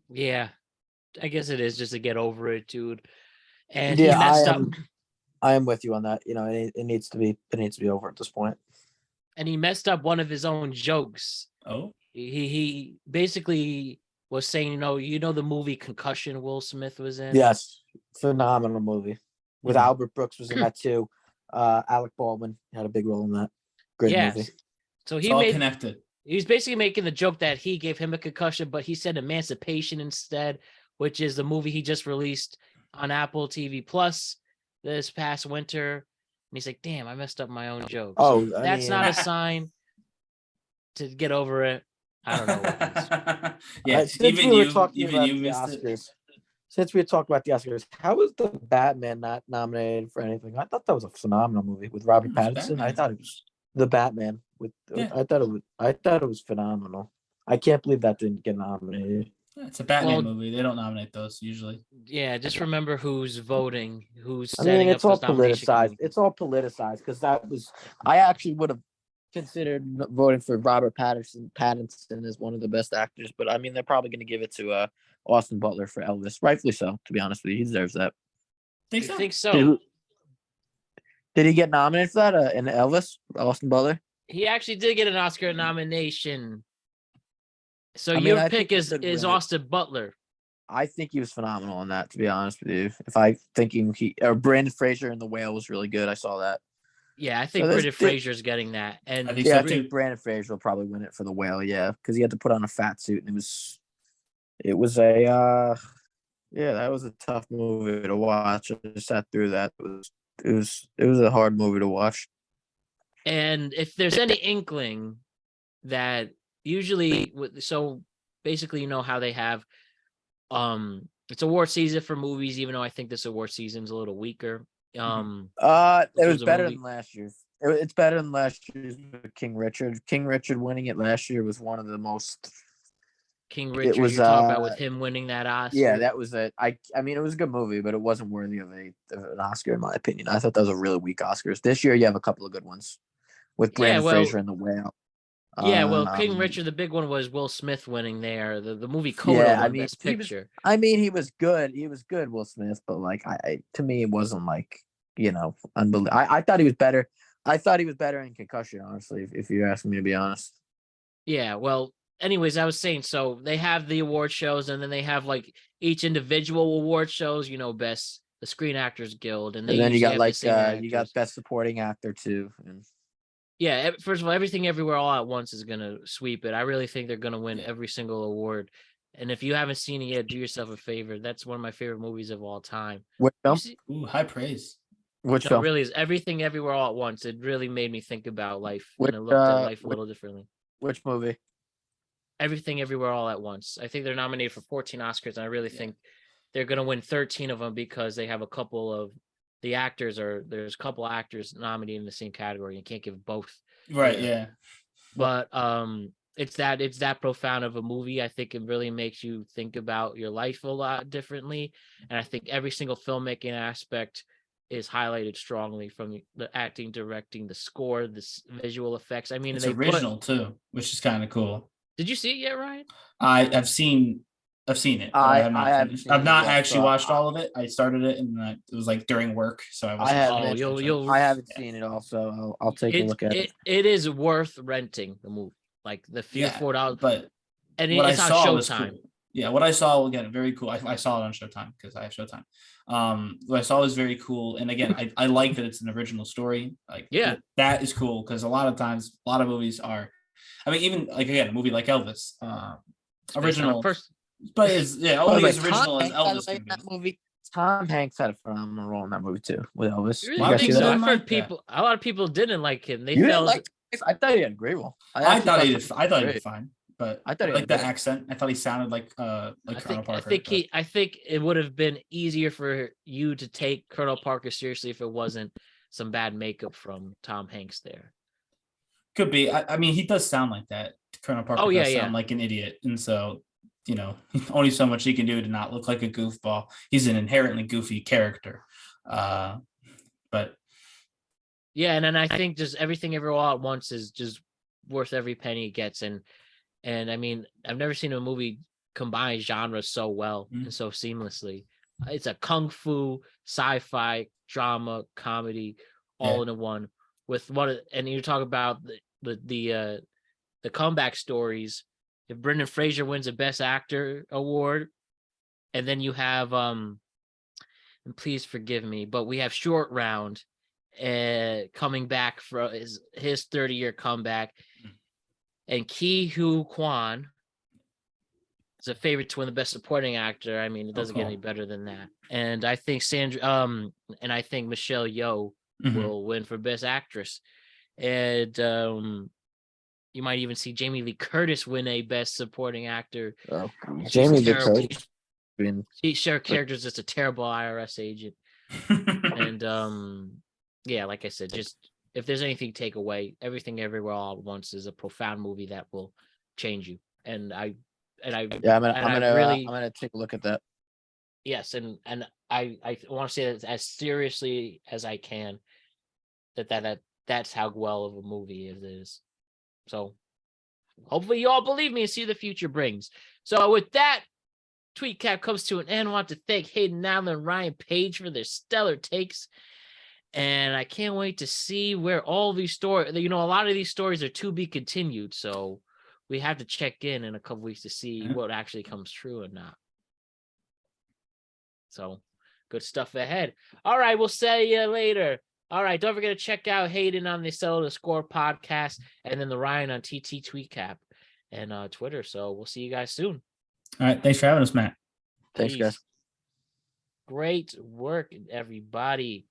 yeah, I guess it is just to get over it, dude. And he messed up. I am with you on that. It needs to be over at this point. And he messed up one of his own jokes. Oh, he basically was saying, the movie Concussion Will Smith was in. Yes, phenomenal movie. With Albert Brooks was in that too. Alec Baldwin had a big role in that. Great movie. So it's all connected. He was basically making the joke that he gave him a concussion, but he said Emancipation instead, which is the movie he just released on Apple TV Plus this past winter. And he's like, damn, I messed up my own joke. Oh, So that's not a sign to get over it. I don't know what it is. Yeah, since we were talking about the missed Oscars, since we talked about the Oscars, how was the Batman not nominated for anything? I thought that was a phenomenal movie with Robert Pattinson. I thought it was the Batman with. I thought it was phenomenal. I can't believe that didn't get nominated. Yeah, it's a Batman movie. They don't nominate those usually. Yeah, just remember who's voting, who's I setting mean, it's up all those nomination politicized. committees. It's all politicized because that was. I actually would have considered voting for Robert Pattinson as one of the best actors, but I mean, they're probably going to give it to Austin Butler for Elvis, rightfully so. To be honest with you, he deserves that. Think so. Did he get nominated for that in Elvis, Austin Butler? He actually did get an Oscar nomination. So your pick is Austin Butler. I think he was phenomenal in that, to be honest with you. If I thinking Brandon Fraser in The Whale was really good. I saw that. Yeah, I think Brandon Fraser's getting that. And I think I think Brandon Fraser will probably win it for The Whale, because he had to put on a fat suit, and it was that was a tough movie to watch. I just sat through that. It was a hard movie to watch. And if there's any inkling that usually, so basically, you know how they have, it's award season for movies, even though I think this award season's a little weaker. It was better than last year's. It's better than last year's King Richard. King Richard winning it last year was one of the most. King Richard, you're talking about with him winning that Oscar. Yeah, that was it. I mean, it was a good movie, but it wasn't worthy of an Oscar in my opinion. I thought that was a really weak Oscars. This year, you have a couple of good ones with Brandon Fraser and The Whale. King Richard, the big one was Will Smith winning there. The movie Coda won Best Picture. He was good. He was good, Will Smith, but to me, it wasn't unbelievable. I thought he was better. I thought he was better in Concussion, honestly, if you're asking me to be honest. Yeah, well, anyways, I was saying, so they have the award shows, and then they have each individual award shows, best the Screen Actors Guild, and then you got you got Best Supporting Actor too. And yeah, first of all, Everything Everywhere All at Once is gonna sweep it. I really think they're gonna win every single award. And if you haven't seen it yet, do yourself a favor. That's one of my favorite movies of all time. What film? Ooh, high praise. Which film? It really is Everything Everywhere All at Once. It really made me think about life and I looked at life a little differently. Which movie? Everything Everywhere All at Once. I think they're nominated for 14 Oscars, and I really think they're going to win 13 of them because they have a couple of the actors, or there's a couple actors nominated in the same category. You can't give both. Right, yeah. But it's that profound of a movie. I think it really makes you think about your life a lot differently, and I think every single filmmaking aspect is highlighted strongly, from the acting, directing, the score, the visual effects. I mean, it's original too, which is kind of cool. Did you see it yet, Ryan? I've seen it. I've not actually watched all of it. I started it, and it was during work, so I wasn't. I haven't seen it. Also, I'll take a look at it. It is worth renting the movie, the few $4. But and it's on Showtime. Cool. Yeah, what I saw, again, very cool. I saw it on Showtime because I have Showtime. What I saw was very cool, and again, I like that it's an original story. That is cool, because a lot of times, a lot of movies are. I mean, even again, a movie like Elvis, original, but only as original as Elvis can be. That movie. Tom Hanks had a phenomenal role in that movie too, with Elvis. Really think so? I've heard a lot of people didn't like him. They felt I thought he had a great role. I thought he did fine. But I thought he like the accent. I thought he sounded like Colonel Parker. I think it would have been easier for you to take Colonel Parker seriously if it wasn't some bad makeup from Tom Hanks there. Could be. I mean, he does sound like that. Colonel Parker does sound like an idiot, and so only so much he can do to not look like a goofball. He's an inherently goofy character, but yeah. And then I think just Everything Everywhere All at Once is just worth every penny it gets, and I mean, I've never seen a movie combine genres so well and so seamlessly. It's a kung fu, sci-fi, drama, comedy, all in one. And you talk about the comeback stories. If Brendan Fraser wins a Best Actor award, and then you have and please forgive me, but we have Short Round coming back for his 30-year comeback. and Ki Hu Kwan is a favorite to win the Best Supporting Actor. I mean, it doesn't get any better than that. And I think and I think Michelle Yeoh will win for Best Actress. And you might even see Jamie Lee Curtis win a Best Supporting Actor. Jamie Lee Curtis. Her character's just a terrible IRS agent. And yeah, like I said, just if there's anything to take away, Everything Everywhere All at Once is a profound movie that will change you. And I'm gonna take a look at that. Yes, and I want to say that as seriously as I can, that's how well of a movie it is. So hopefully you all believe me and see the future brings. So with that, TweetCap comes to an end. I want to thank Hayden Nadler and Ryan Page for their stellar takes. And I can't wait to see where all these stories, a lot of these stories are to be continued. So we have to check in a couple weeks to see what actually comes true or not. So good stuff ahead. All right, we'll see you later. All right, don't forget to check out Hayden on the Sell the Score podcast and then the Ryan on TT TweetCap and Twitter. So we'll see you guys soon. All right, thanks for having us, Matt. Thanks, guys. Great work, everybody.